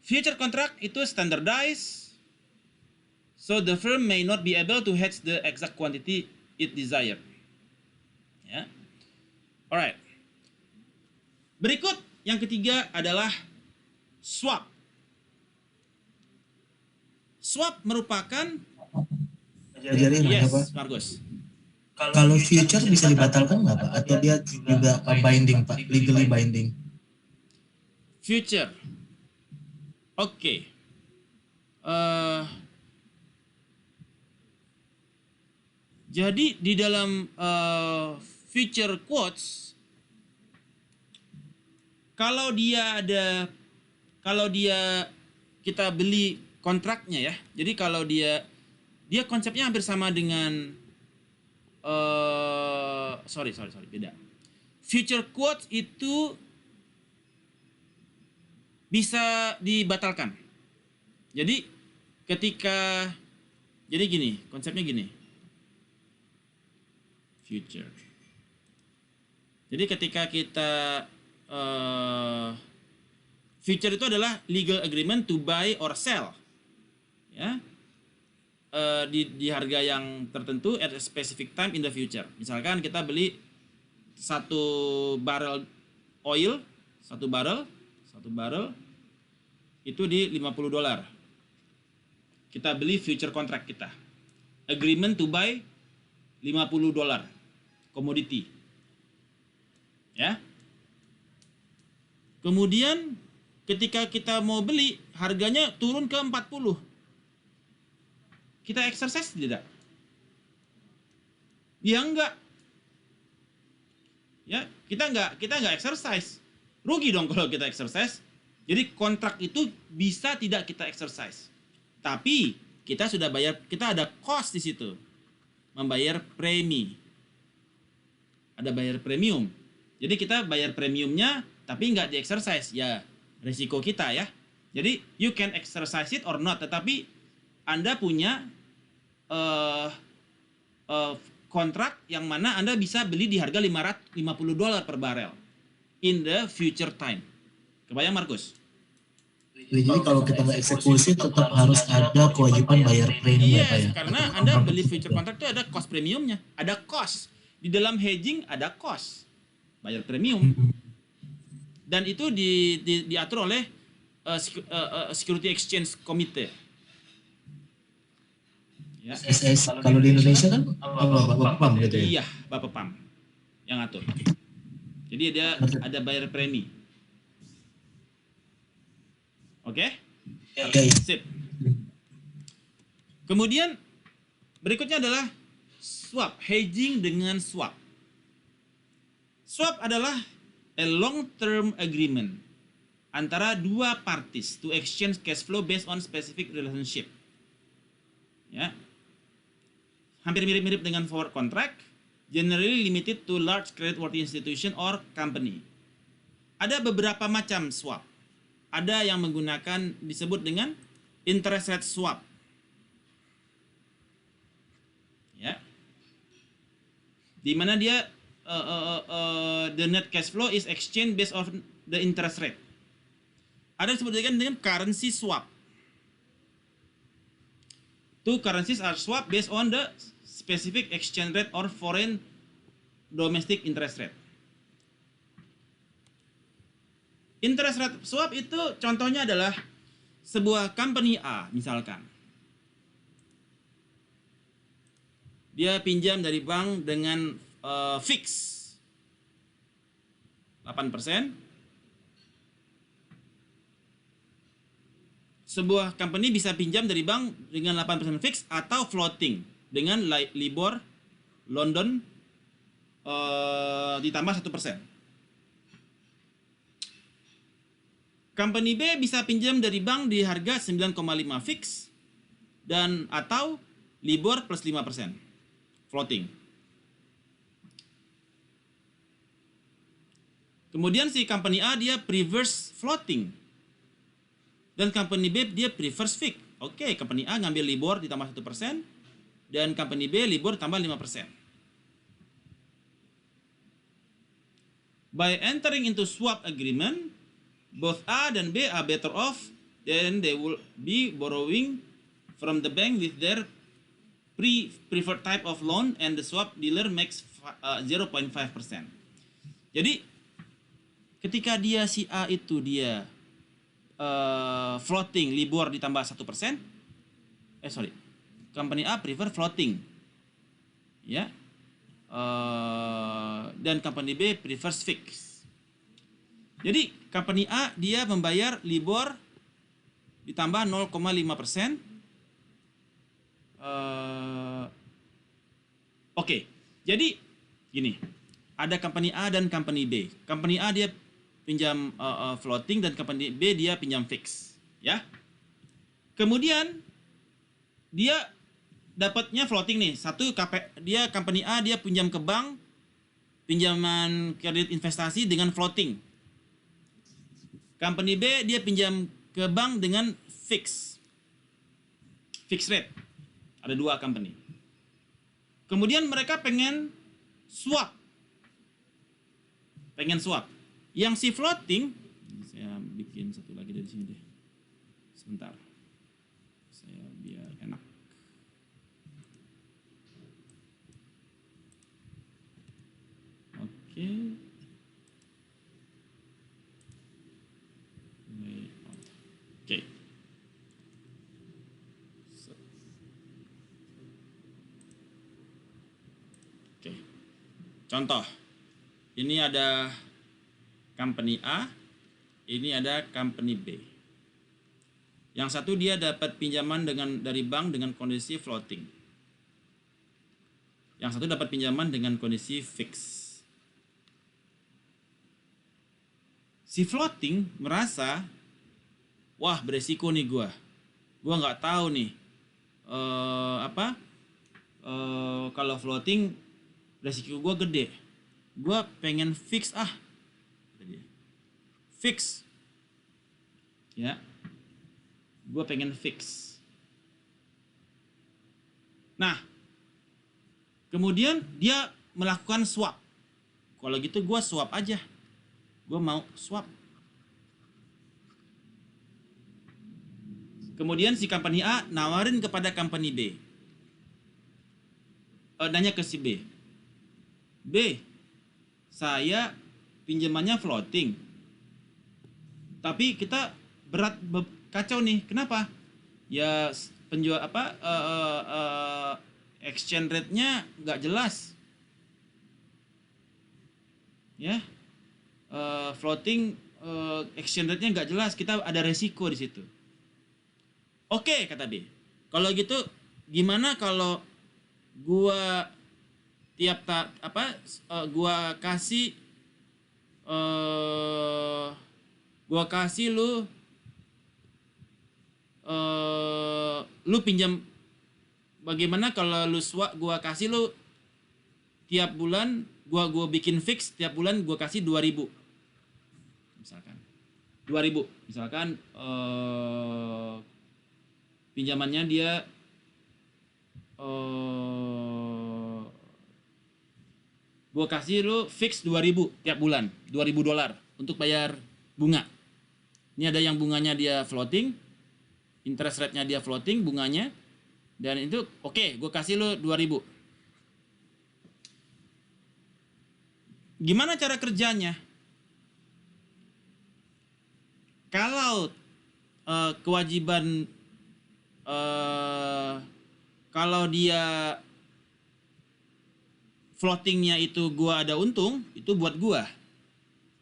Future contract itu standardized, so the firm may not be able to hedge the exact quantity it desired. Ya. Alright. Berikut yang ketiga adalah swap. Swap merupakan Ajarin yes, Pak. Margus. Kalau future bisa dibatalkan nggak Pak? Atau dia juga binding Pak, legally binding? Future. Oke. Jadi di dalam future quotes, kalau dia kita beli kontraknya ya. Jadi kalau dia konsepnya hampir sama dengan sorry beda. Future quotes itu bisa dibatalkan. Jadi gini, konsepnya gini. Future. Jadi ketika kita future itu adalah legal agreement to buy or sell. Ya. Di harga yang tertentu at a specific time in the future. Misalkan kita beli satu barrel oil, satu barrel itu di $50. Kita beli future contract kita. Agreement to buy $50 commodity. Ya. Kemudian ketika kita mau beli, harganya turun ke 40. Kita exercise tidak? Ya enggak. Ya, kita enggak exercise. Rugi dong kalau kita exercise. Jadi kontrak itu bisa tidak kita exercise. Tapi kita sudah bayar, kita ada cost di situ. Membayar premi. Ada bayar premium. Jadi kita bayar premiumnya tapi nggak di-exercise. Ya, risiko kita ya. Jadi you can exercise it or not, tetapi Anda punya kontrak yang mana Anda bisa beli di harga $550 per barel in the future time. Kebayang, Markus? Jadi kalau kita nggak eksekusi tetap harus ada kewajiban bayar premi ya Pak ya? Karena Anda beli future contract itu ada cost premiumnya. Ada cost. Di dalam hedging ada cost. Bayar premium. Dan itu diatur oleh Security Exchange Committee. Ya. Kalau di Indonesia kan Bapepam gitu ya? Iya, Bapepam yang atur. Jadi dia ada bayar premi. Oke? Sip. Kemudian berikutnya adalah swap, hedging dengan swap. Swap adalah a long-term agreement antara dua parties to exchange cash flow based on specific relationship. Ya. Hampir mirip-mirip dengan forward contract, generally limited to large creditworthy institution or company. Ada beberapa macam swap. Ada yang menggunakan disebut dengan interest rate swap. Ya. Di mana dia the net cash flow is exchange based on the interest rate. Ada yang disebut dengan currency swap. Two currencies are swapped based on the specific exchange rate or foreign domestic interest rate. Interest rate swap itu contohnya adalah sebuah company A misalkan. Dia pinjam dari bank dengan fix 8%. Sebuah company bisa pinjam dari bank dengan 8% fix atau floating dengan LIBOR London ditambah 1%. Company B bisa pinjam dari bank di harga 9,5 fix dan atau LIBOR plus 5% floating. Kemudian si company A dia prefers floating dan company B dia prefers fix. Oke, company A ngambil LIBOR ditambah 1% dan company B LIBOR tambah 5%. By entering into swap agreement, both A dan B are better off, then they will be borrowing from the bank with their preferred type of loan and the swap dealer makes 0.5%. Jadi ketika dia si A itu dia floating LIBOR ditambah 1%, company A prefer floating, ya, dan company B prefers fix. Jadi company A dia membayar LIBOR ditambah 0,5%. Oke, jadi gini, ada company A dan company B. Company A dia pinjam floating dan company B dia pinjam fix, ya. Kemudian dia dapatnya floating nih. Dia company A dia pinjam ke bank pinjaman kredit investasi dengan floating. Company B dia pinjam ke bank dengan fix rate. Ada dua company. Kemudian mereka pengen swap. Yang si floating, saya bikin satu lagi dari sini deh. Sebentar. Saya biar enak. Oke. Contoh, ini ada company A, ini ada company B. Yang satu dia dapat pinjaman dari bank dengan kondisi floating. Yang satu dapat pinjaman dengan kondisi fix. Si floating merasa, wah beresiko nih gua nggak tahu nih kalau floating resiko gua gede, gua pengen fix fix ya, gua pengen fix. Nah, kemudian dia melakukan swap. Kalau gitu gua swap aja, gua mau swap. Kemudian si company A nawarin kepada company B. Nanya ke si B. B, saya pinjamannya floating. Tapi kita kacau nih. Kenapa? Ya penjual exchange rate-nya nggak jelas. Ya. Floating exchange rate-nya nggak jelas, kita ada resiko di situ. Oke, kata B. Kalau gitu gimana kalau gua gua kasih lu pinjam, bagaimana kalau lu swap, gua kasih lu tiap bulan, gua bikin fix tiap bulan gua kasih 2.000. Misalkan 2.000, misalkan pinjamannya dia gue kasih lu fix 2.000 tiap bulan, $2.000 untuk bayar bunga. Ini ada yang bunganya dia floating, interest rate-nya dia floating, bunganya, dan itu oke, gue kasih lu 2.000. Gimana cara kerjanya? Kalau kewajiban kalau dia floatingnya itu gua ada untung, itu buat gua.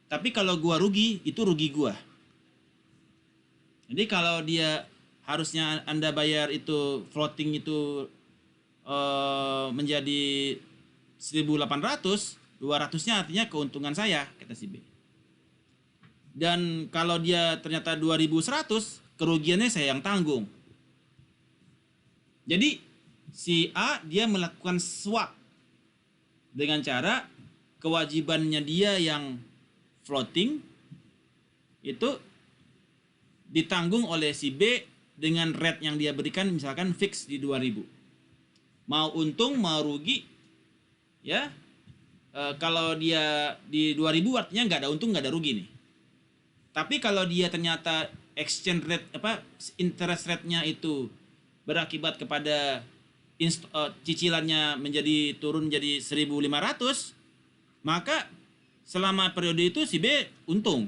Tapi kalau gua rugi, itu rugi gua. Jadi kalau dia harusnya Anda bayar itu floating itu menjadi 1.800, 200-nya artinya keuntungan saya, kata si B. Dan kalau dia ternyata 2.100, kerugiannya saya yang tanggung. Jadi si A dia melakukan swap dengan cara kewajibannya dia yang floating itu ditanggung oleh si B dengan rate yang dia berikan, misalkan fix di 2.000. Mau untung mau rugi ya, kalau dia di 2.000 artinya nggak ada untung nggak ada rugi nih. Tapi kalau dia ternyata exchange rate interest rate-nya itu berakibat kepada cicilannya menjadi turun jadi 1.500, maka selama periode itu si B untung.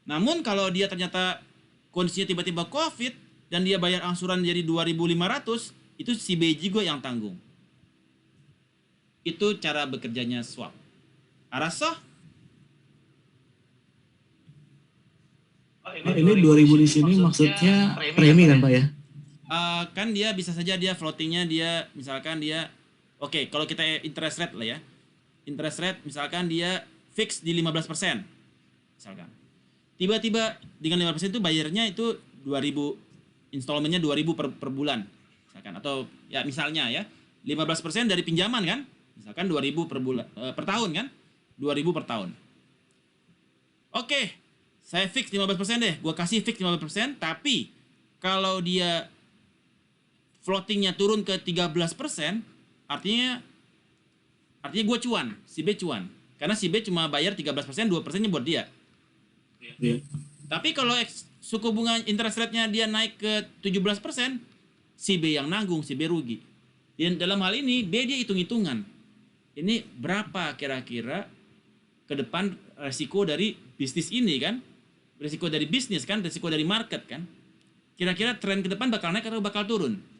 Namun kalau dia ternyata kondisinya tiba-tiba COVID dan dia bayar angsuran jadi 2.500, itu si B juga yang tanggung. Itu cara bekerjanya swap. Arasah? Ini 2.000 di sini maksudnya premi kan Pak ya? Kan dia bisa saja dia floatingnya dia misalkan dia oke, kalau kita interest rate lah ya, interest rate misalkan dia fix di 15% misalkan, tiba-tiba dengan 15% itu bayarnya itu 2.000, installmentnya 2.000 per bulan misalkan, atau ya misalnya ya 15% dari pinjaman kan, misalkan 2.000 per bulan per tahun kan, 2.000 per tahun. Oke, saya fix 15% deh, gua kasih fix 15%, tapi kalau dia floatingnya turun ke 13%, artinya gue cuan, si B cuan. Karena si B cuma bayar 13%, 2%-nya buat dia. Iya. Tapi kalau suku bunga interest rate-nya dia naik ke 17%, si B yang nanggung, si B rugi. Dan dalam hal ini, B dia hitung-hitungan. Ini berapa kira-kira ke depan resiko dari bisnis ini kan? Resiko dari bisnis kan, resiko dari market kan? Kira-kira tren ke depan bakal naik atau bakal turun?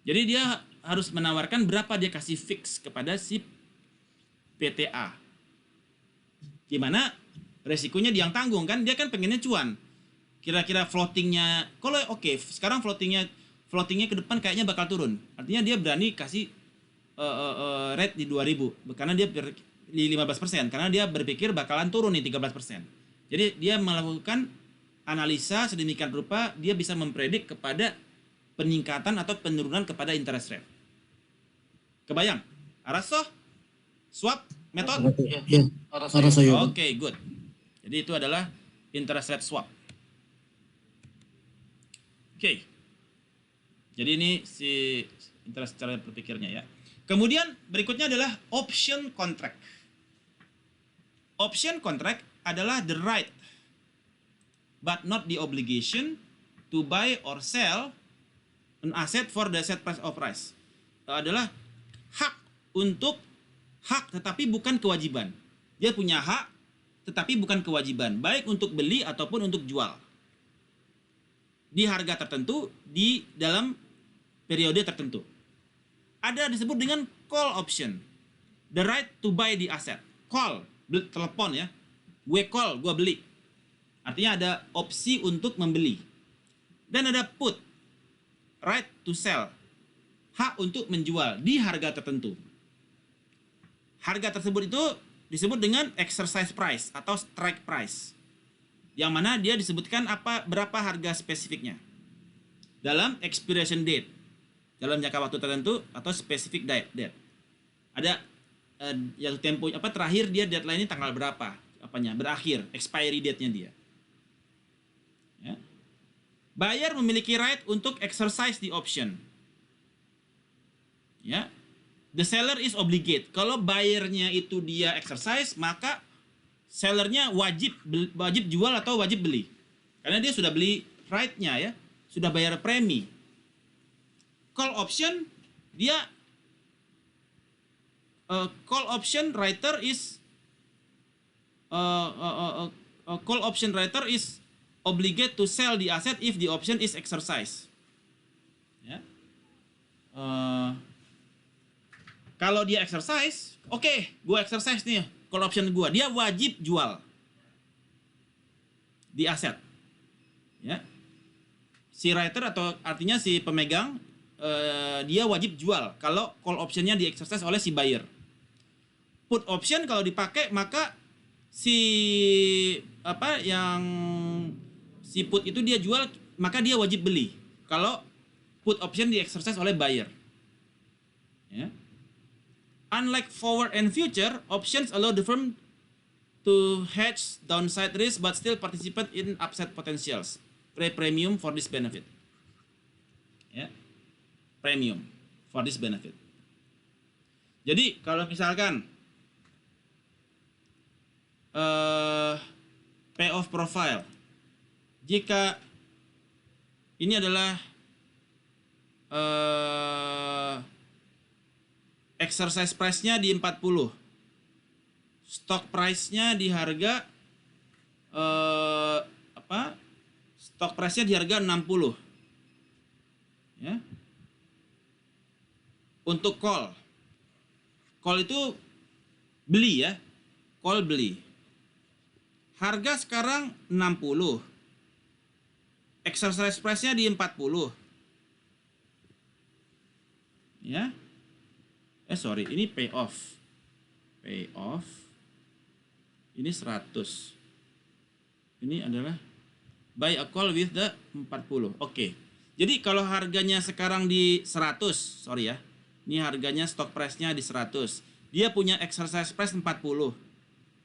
Jadi dia harus menawarkan berapa dia kasih fix kepada si PTA. Gimana? Resikonya dia yang tanggung kan, dia kan pengennya cuan. Kira-kira floatingnya, kalau oke, sekarang floatingnya ke depan kayaknya bakal turun. Artinya dia berani kasih rate di 2000 karena dia di 15%, karena dia berpikir bakalan turun nih 13%. Jadi dia melakukan analisa sedemikian rupa, dia bisa mempredik kepada peningkatan atau penurunan kepada interest rate. Kebayang? Arasoh? Swap method? Ya, arah saya. Oke, good. Jadi itu adalah interest rate swap. Oke. Jadi ini si interest cara berpikirnya ya. Kemudian berikutnya adalah option contract. Option contract adalah the right but not the obligation to buy or sell an asset for the set price of price. Adalah hak tetapi bukan kewajiban. Dia punya hak tetapi bukan kewajiban, baik untuk beli ataupun untuk jual. Di harga tertentu, di dalam periode tertentu. Ada disebut dengan call option. The right to buy the asset. Call, telepon ya. Gue call, gue beli. Artinya ada opsi untuk membeli. Dan ada put, right to sell. Hak untuk menjual di harga tertentu. Harga tersebut itu disebut dengan exercise price atau strike price. Yang mana dia disebutkan berapa harga spesifiknya. Dalam expiration date. Dalam jangka waktu tertentu atau specific date. Ada yang tempo terakhir dia deadline ini tanggal berapa? Berakhir, expiry date-nya dia. Ya. Buyer memiliki right untuk exercise the option. Ya. The seller is obligate. Kalau buyernya itu dia exercise, maka sellernya wajib jual atau wajib beli. Karena dia sudah beli right-nya ya, sudah bayar premi. Call option dia call option writer is call option writer is obligate to sell the asset if the option is exercised. Ya. Kalau dia exercise, oke, gue exercise nih call option gue, dia wajib jual di aset. Ya. Si writer atau artinya si pemegang dia wajib jual kalau call optionnya di exercise oleh si buyer. Put option kalau dipakai maka si put itu dia jual maka dia wajib beli kalau put option di exercise oleh buyer. Ya. Unlike forward and future, options allow the firm to hedge downside risk but still participate in upside potentials. Pay premium for this benefit. Ya. Premium for this benefit. Jadi kalau misalkan payoff profile, jika ini adalah exercise price-nya di 40, stock price-nya di harga stock price-nya di harga 60. Ya. Untuk call itu beli ya, call beli. Harga sekarang 60, exercise price-nya di 40. Ya, ini payoff. Ini 100. Ini adalah buy a call with the 40. Oke. Jadi kalau harganya sekarang di 100, sorry ya. Ini harganya stock price-nya di 100. Dia punya exercise price 40.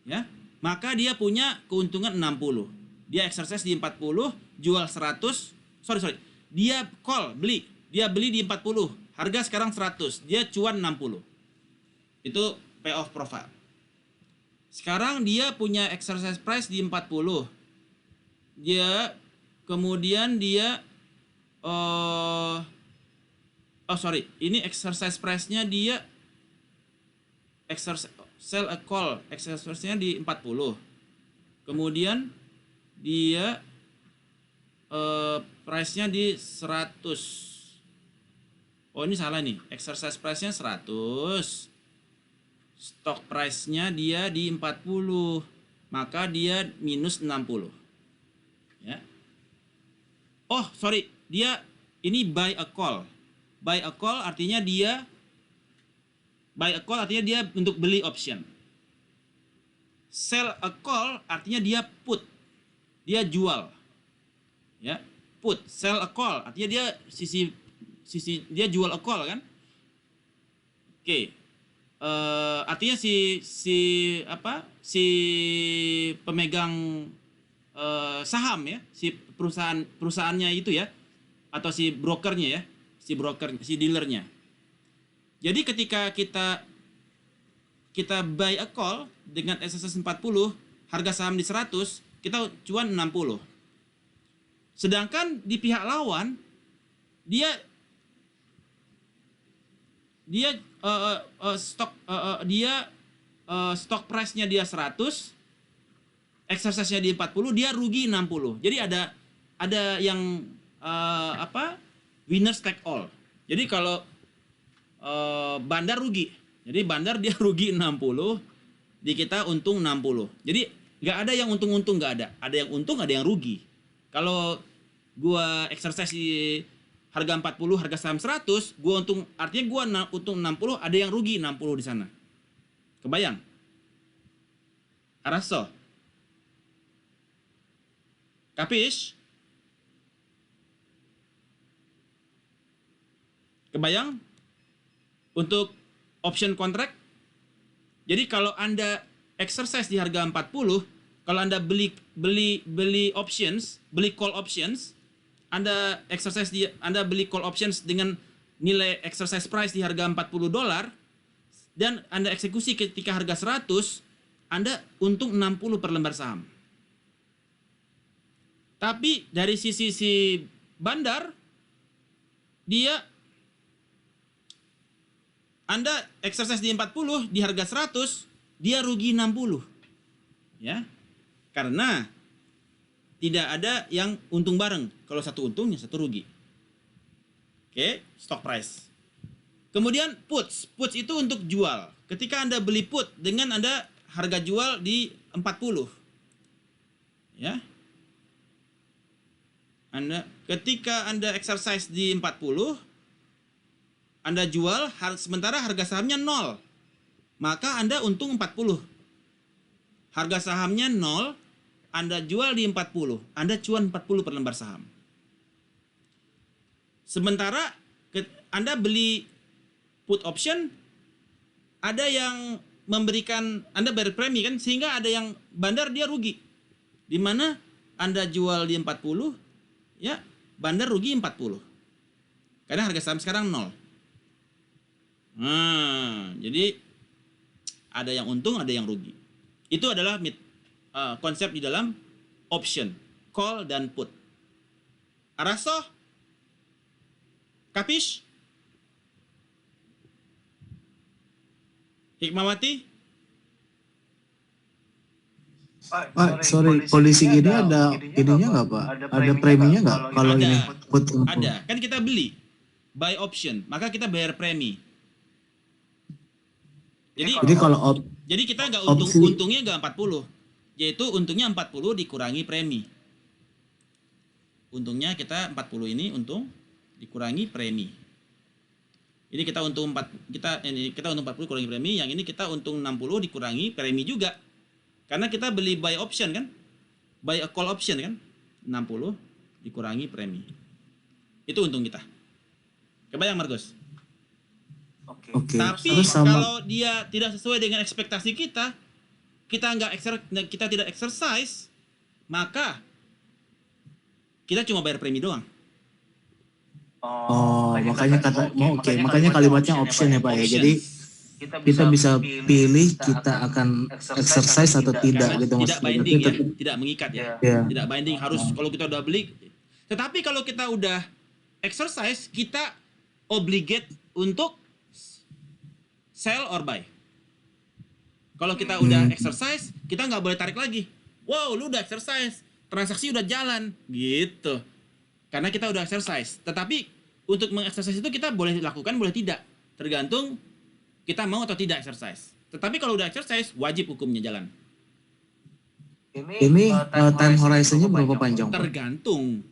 Ya. Maka dia punya keuntungan 60. Dia exercise di 40, jual 100. Sorry. Dia call, beli. Dia beli di 40. Harga sekarang 100. Dia cuan 60. Itu payoff profile. Sekarang dia punya exercise price di 40. Kemudian dia ini exercise price-nya dia sell a call, exercise price-nya di 40. Kemudian dia price-nya di 100. Oh, ini salah nih. Exercise price-nya 100. stock price-nya dia di 40, maka dia minus 60. Ya. Oh, sorry, dia ini buy a call. Buy a call artinya dia untuk beli option. Sell a call artinya dia put. Dia jual. Ya, put, sell a call artinya dia sisi dia jual a call kan? Oke. Artinya si pemegang saham ya, si perusahaannya itu ya, atau si brokernya ya, si dealernya. Jadi ketika kita buy a call dengan exercise 40, harga saham di 100, kita cuan 60. Sedangkan di pihak lawan dia stock price-nya dia 100, exercise-nya di 40, dia rugi 60. Jadi ada yang winners take all. Jadi kalau bandar rugi. Jadi bandar dia rugi 60, di kita untung 60. Jadi nggak ada yang untung-untung, nggak ada. Ada yang untung, ada yang rugi. Kalau gua exercise di harga 40, harga saham 100, gua untung, artinya gua untung 60, ada yang rugi 60 di sana. Kebayang? Araso? Kapis? Kebayang? Untuk option contract. Jadi kalau Anda exercise di harga 40, kalau Anda beli options, beli call options, Anda beli call options dengan nilai exercise price di harga $40 dan Anda eksekusi ketika harga 100, Anda untung 60 per lembar saham. Tapi dari sisi si bandar, Anda exercise di 40, di harga 100, dia rugi 60. Ya. Karena tidak ada yang untung bareng. Kalau satu untung, yang satu rugi. Oke, stock price. Kemudian puts. Puts itu untuk jual. Ketika Anda beli put dengan Anda harga jual di 40. Ya. Ketika Anda exercise di 40, Anda jual, sementara harga sahamnya 0. Maka Anda untung 40. Harga sahamnya 0, Anda jual di 40. Anda cuan 40 per lembar saham. Sementara Anda beli put option, ada yang memberikan, Anda bayar premi kan, sehingga ada yang bandar dia rugi. Di mana Anda jual di 40, ya, bandar rugi 40. Karena harga saham sekarang 0. Jadi ada yang untung, ada yang rugi. Itu adalah konsep di dalam option, call dan put. Araso? Kapish? Hikmawati? Pak, sorry, polisi gini ada ininya nggak Pak? Ada preminya nggak kalau ini put? Ada. Kan kita beli buy option, maka kita bayar premi. Jadi kita nggak untungnya nggak 40, yaitu untungnya 40 dikurangi premi. Untungnya kita 40 ini untung dikurangi premi. Ini kita untung 40 kurangi premi, yang ini kita untung 60 dikurangi premi juga. Karena kita beli buy option kan? Buy a call option kan? 60 dikurangi premi. Itu untung kita. Kebayang Markus? Oke. Tapi kalau dia tidak sesuai dengan ekspektasi kita tidak exercise, maka kita cuma bayar premi doang. Makanya kalimatnya option ya Pak ya. Jadi kita bisa pilih kita akan exercise atau tidak gitu Tidak maksudnya. binding ya, tidak mengikat ya. Ya. Tidak binding harus kalau kita udah beli. Tetapi kalau kita udah exercise, kita obligate untuk sell or buy. Kalau kita udah exercise, kita nggak boleh tarik lagi. Wow, lu udah exercise, transaksi udah jalan, gitu. Karena kita udah exercise. Tetapi untuk mengexercise itu kita boleh lakukan, boleh tidak. Tergantung kita mau atau tidak exercise. Tetapi kalau udah exercise, wajib hukumnya jalan. Ini time horizonnya berapa panjang, Pak? Tergantung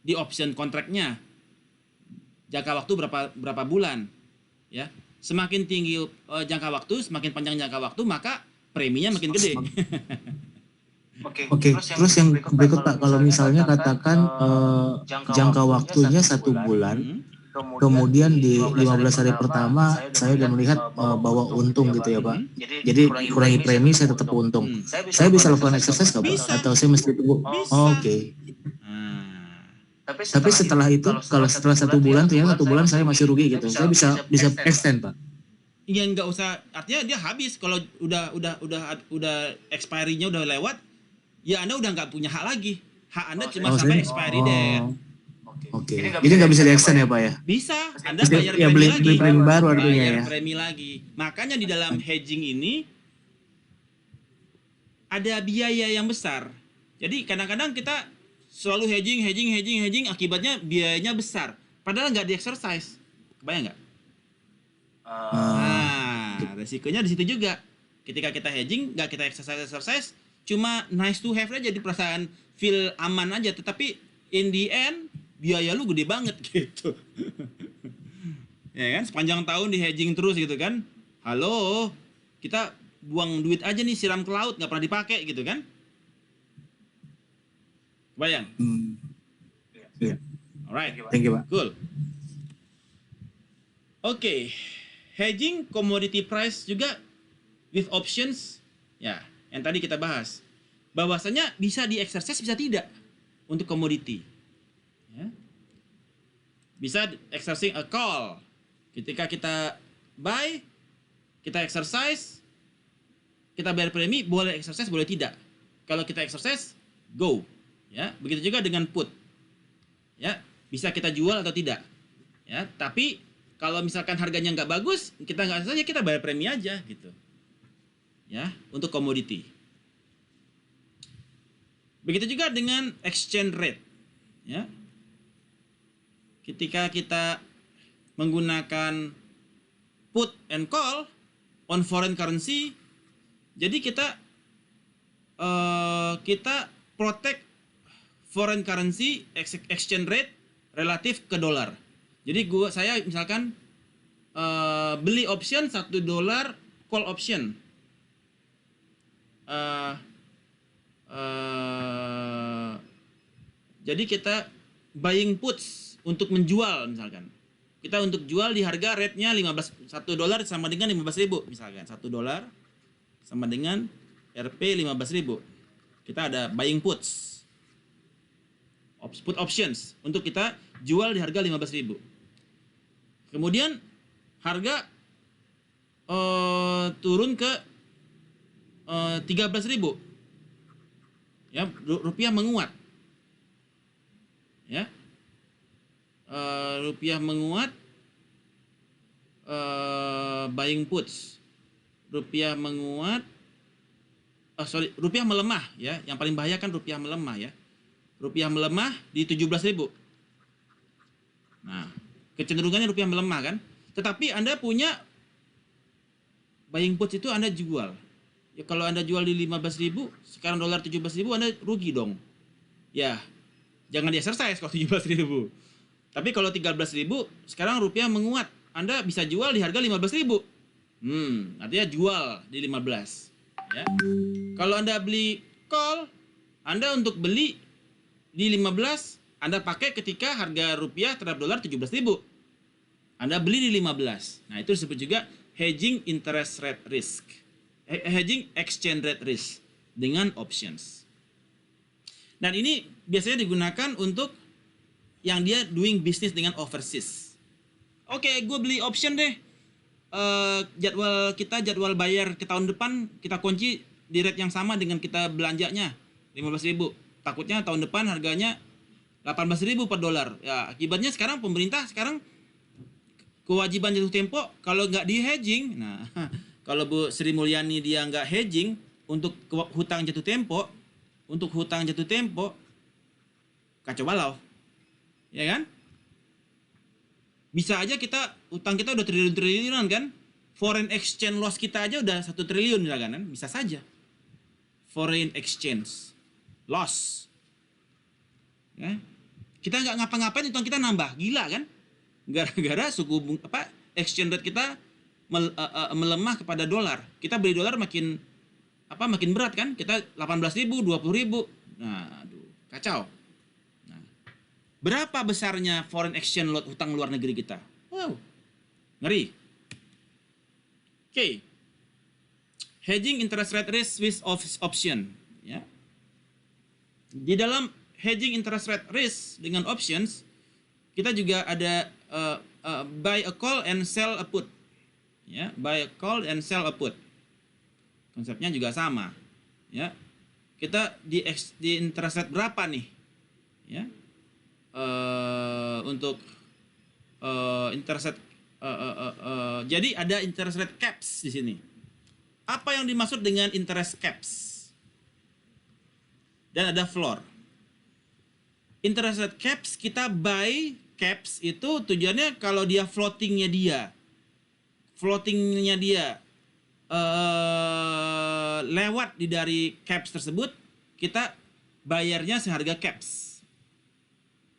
di option kontraknya. Jangka waktu berapa bulan, ya. Semakin tinggi jangka waktu, semakin panjang jangka waktu, maka preminya makin gede. Oke, terus yang berikut Pak, kalau misalnya katakan jangka waktunya 1 bulan, kemudian di 15 hari pertama saya udah melihat bahwa untung gitu ya Pak. Jadi kurangi premi saya tetap untung. Saya bisa lakukan exercise nggak Pak? Atau saya mesti tunggu? Oke. Tapi setelah itu, kalau setelah 1 bulan, ternyata 1 bulan saya masih rugi gitu. Saya bisa extend Pak. Ya nggak usah, artinya dia habis kalau udah expiry-nya udah lewat, ya Anda udah nggak punya hak lagi. Hak Anda cuma sampai expiry date. Oke. Jadi nggak bisa di-extend ya Pak ya? Bisa, Anda Mesti bayar ya, premi beli lagi. premi baru artinya Bayar ya. premi lagi. Makanya di dalam hedging ini ada biaya yang besar. Jadi kadang-kadang kita selalu hedging, akibatnya biayanya besar. Padahal nggak di-exercise. Kebayang nggak? Nah, resikonya di situ juga. Ketika kita hedging, nggak kita exercise, cuma nice to have aja, di perasaan feel aman aja. Tetapi in the end, biaya lu gede banget gitu. Ya kan, sepanjang tahun di hedging terus gitu kan. Halo, kita buang duit aja nih, siram ke laut, nggak pernah dipakai gitu kan. Bayang? Iya. Alright, Thank you Pak. cool. Oke, hedging commodity price juga with options. Ya, yang tadi kita bahas. Bahwasanya bisa di-exercise, bisa tidak untuk komoditi. Ya. Bisa exercising a call. Ketika kita buy, kita exercise, kita bayar premi, boleh exercise, boleh tidak. Kalau kita exercise, go. Ya, begitu juga dengan put. Ya, bisa kita jual atau tidak. Ya, tapi kalau misalkan harganya nggak bagus, kita nggak saja, kita bayar premi aja gitu. Ya, untuk komoditi. Begitu juga dengan exchange rate. Ya. Ketika kita menggunakan put and call on foreign currency, jadi kita protect foreign currency exchange rate relatif ke dolar. Jadi saya misalkan beli option $1, call option jadi kita buying puts untuk menjual misalkan. Kita untuk jual di harga rate-nya $1 sama dengan 15.000 misalkan. $1 sama dengan Rp 15.000. Kita ada buying puts. Put options untuk kita jual di harga 15.000. Kemudian harga turun ke 13.000. Ya, rupiah menguat. Ya. Rupiah menguat, buying puts. Rupiah menguat, rupiah melemah ya. Yang paling bahaya kan rupiah melemah ya. Rupiah melemah di 17.000. Nah, kecenderungannya rupiah melemah kan. Tetapi Anda punya buying puts itu Anda jual. Ya, kalau Anda jual di 15.000, sekarang dolar 17.000, Anda rugi dong. Ya, jangan di-exercise kalau 17.000. Tapi kalau 13.000, sekarang rupiah menguat. Anda bisa jual di harga 15.000. Artinya jual di 15. Ya. Kalau Anda beli call, Anda untuk beli di 15, Anda pakai ketika harga rupiah terhadap dolar 17.000. Anda beli di 15. Nah, itu disebut juga hedging interest rate risk. Hedging exchange rate risk dengan options. Dan ini biasanya digunakan untuk yang dia doing business dengan overseas. Oke, gue beli option deh. Jadwal bayar ke tahun depan kita kunci di rate yang sama dengan kita belanjanya 15.000. Takutnya tahun depan harganya 18.000 per dolar. Ya, akibatnya sekarang pemerintah kewajiban jatuh tempo kalau nggak di hedging. Nah, kalau Bu Sri Mulyani dia nggak hedging untuk hutang jatuh tempo, kacau balau. Ya kan? Bisa aja utang kita udah triliun-triliunan kan? foreign exchange loss kita aja udah 1 triliun misalkan kan, bisa saja. Foreign exchange loss. Ya. Kita nggak ngapa-ngapain, utang kita nambah, gila kan? Gara-gara exchange rate kita melemah kepada dolar. Kita beli dolar makin berat kan? Kita 18.000, 20.000. Nah, aduh, kacau. Nah, berapa besarnya foreign exchange loss hutang luar negeri kita? Wow, ngeri. Oke. Hedging interest rate risk with option, ya. Di dalam hedging interest rate risk dengan options, kita juga ada buy a call and sell a put. Ya, buy a call and sell a put. Konsepnya juga sama. Ya. Kita di interest rate berapa nih? Ya. Untuk interest rate jadi ada interest rate caps di sini. Apa yang dimaksud dengan interest caps? Dan ada floor. Interest rate caps, kita buy caps itu tujuannya kalau dia floatingnya dia lewat dari caps tersebut, kita bayarnya seharga caps.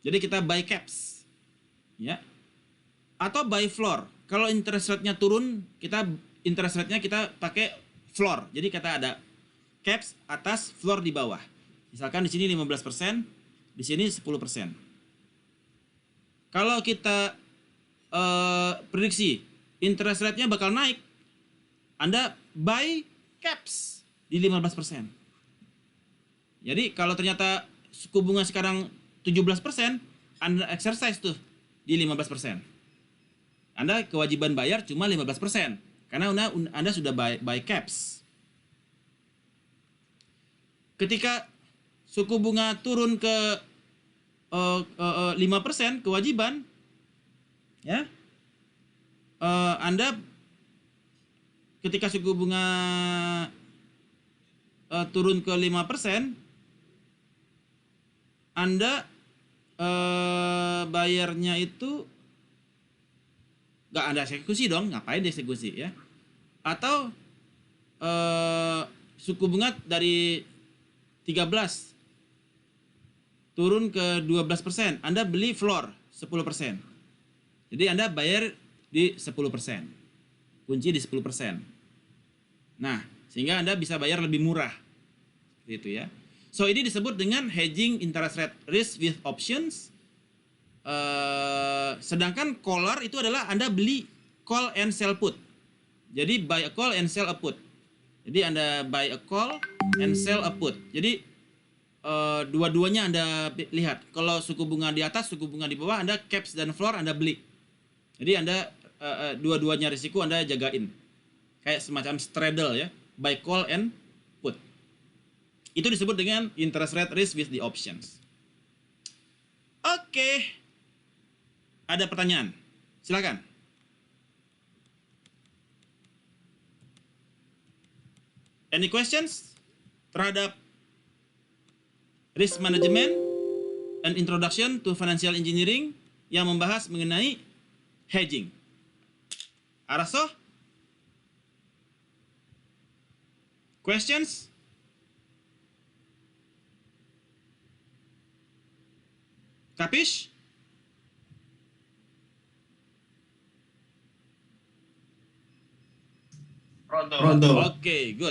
Jadi kita buy caps, ya. Atau buy floor. Kalau interest rate-nya turun, interest rate-nya kita pakai floor. Jadi kita ada caps atas, floor di bawah. Misalkan di sini 15%, di sini 10%. Kalau kita prediksi interest rate-nya bakal naik, Anda buy caps di 15%. Jadi kalau ternyata suku bunga sekarang 17%, Anda exercise tuh di 15%. Anda kewajiban bayar cuma 15%. Karena Anda sudah buy caps. Ketika suku bunga turun ke 5% kewajiban, ya, Anda ketika suku bunga turun ke 5%, Anda bayarnya itu nggak ada eksekusi dong, ngapain dieksekusi, ya? Atau suku bunga dari 13 turun ke 12%, Anda beli floor 10%. Jadi Anda bayar di 10%. Kunci di 10%. Nah, sehingga Anda bisa bayar lebih murah. Gitu ya. So, ini disebut dengan hedging interest rate risk with options. Sedangkan collar itu adalah Anda beli call and sell put. Jadi buy a call and sell a put. Jadi Anda buy a call and sell a put. Jadi dua-duanya Anda lihat. Kalau suku bunga di atas, suku bunga di bawah, Anda caps dan floor Anda beli. Jadi Anda dua-duanya risiko Anda jagain. Kayak semacam straddle, ya, buy call and put. Itu disebut dengan interest rate risk with the options. Oke. Ada pertanyaan? Silakan. Any questions terhadap risk management and introduction to financial engineering yang membahas mengenai hedging? Araso? Questions? Kapish? Pronto. Oke, good.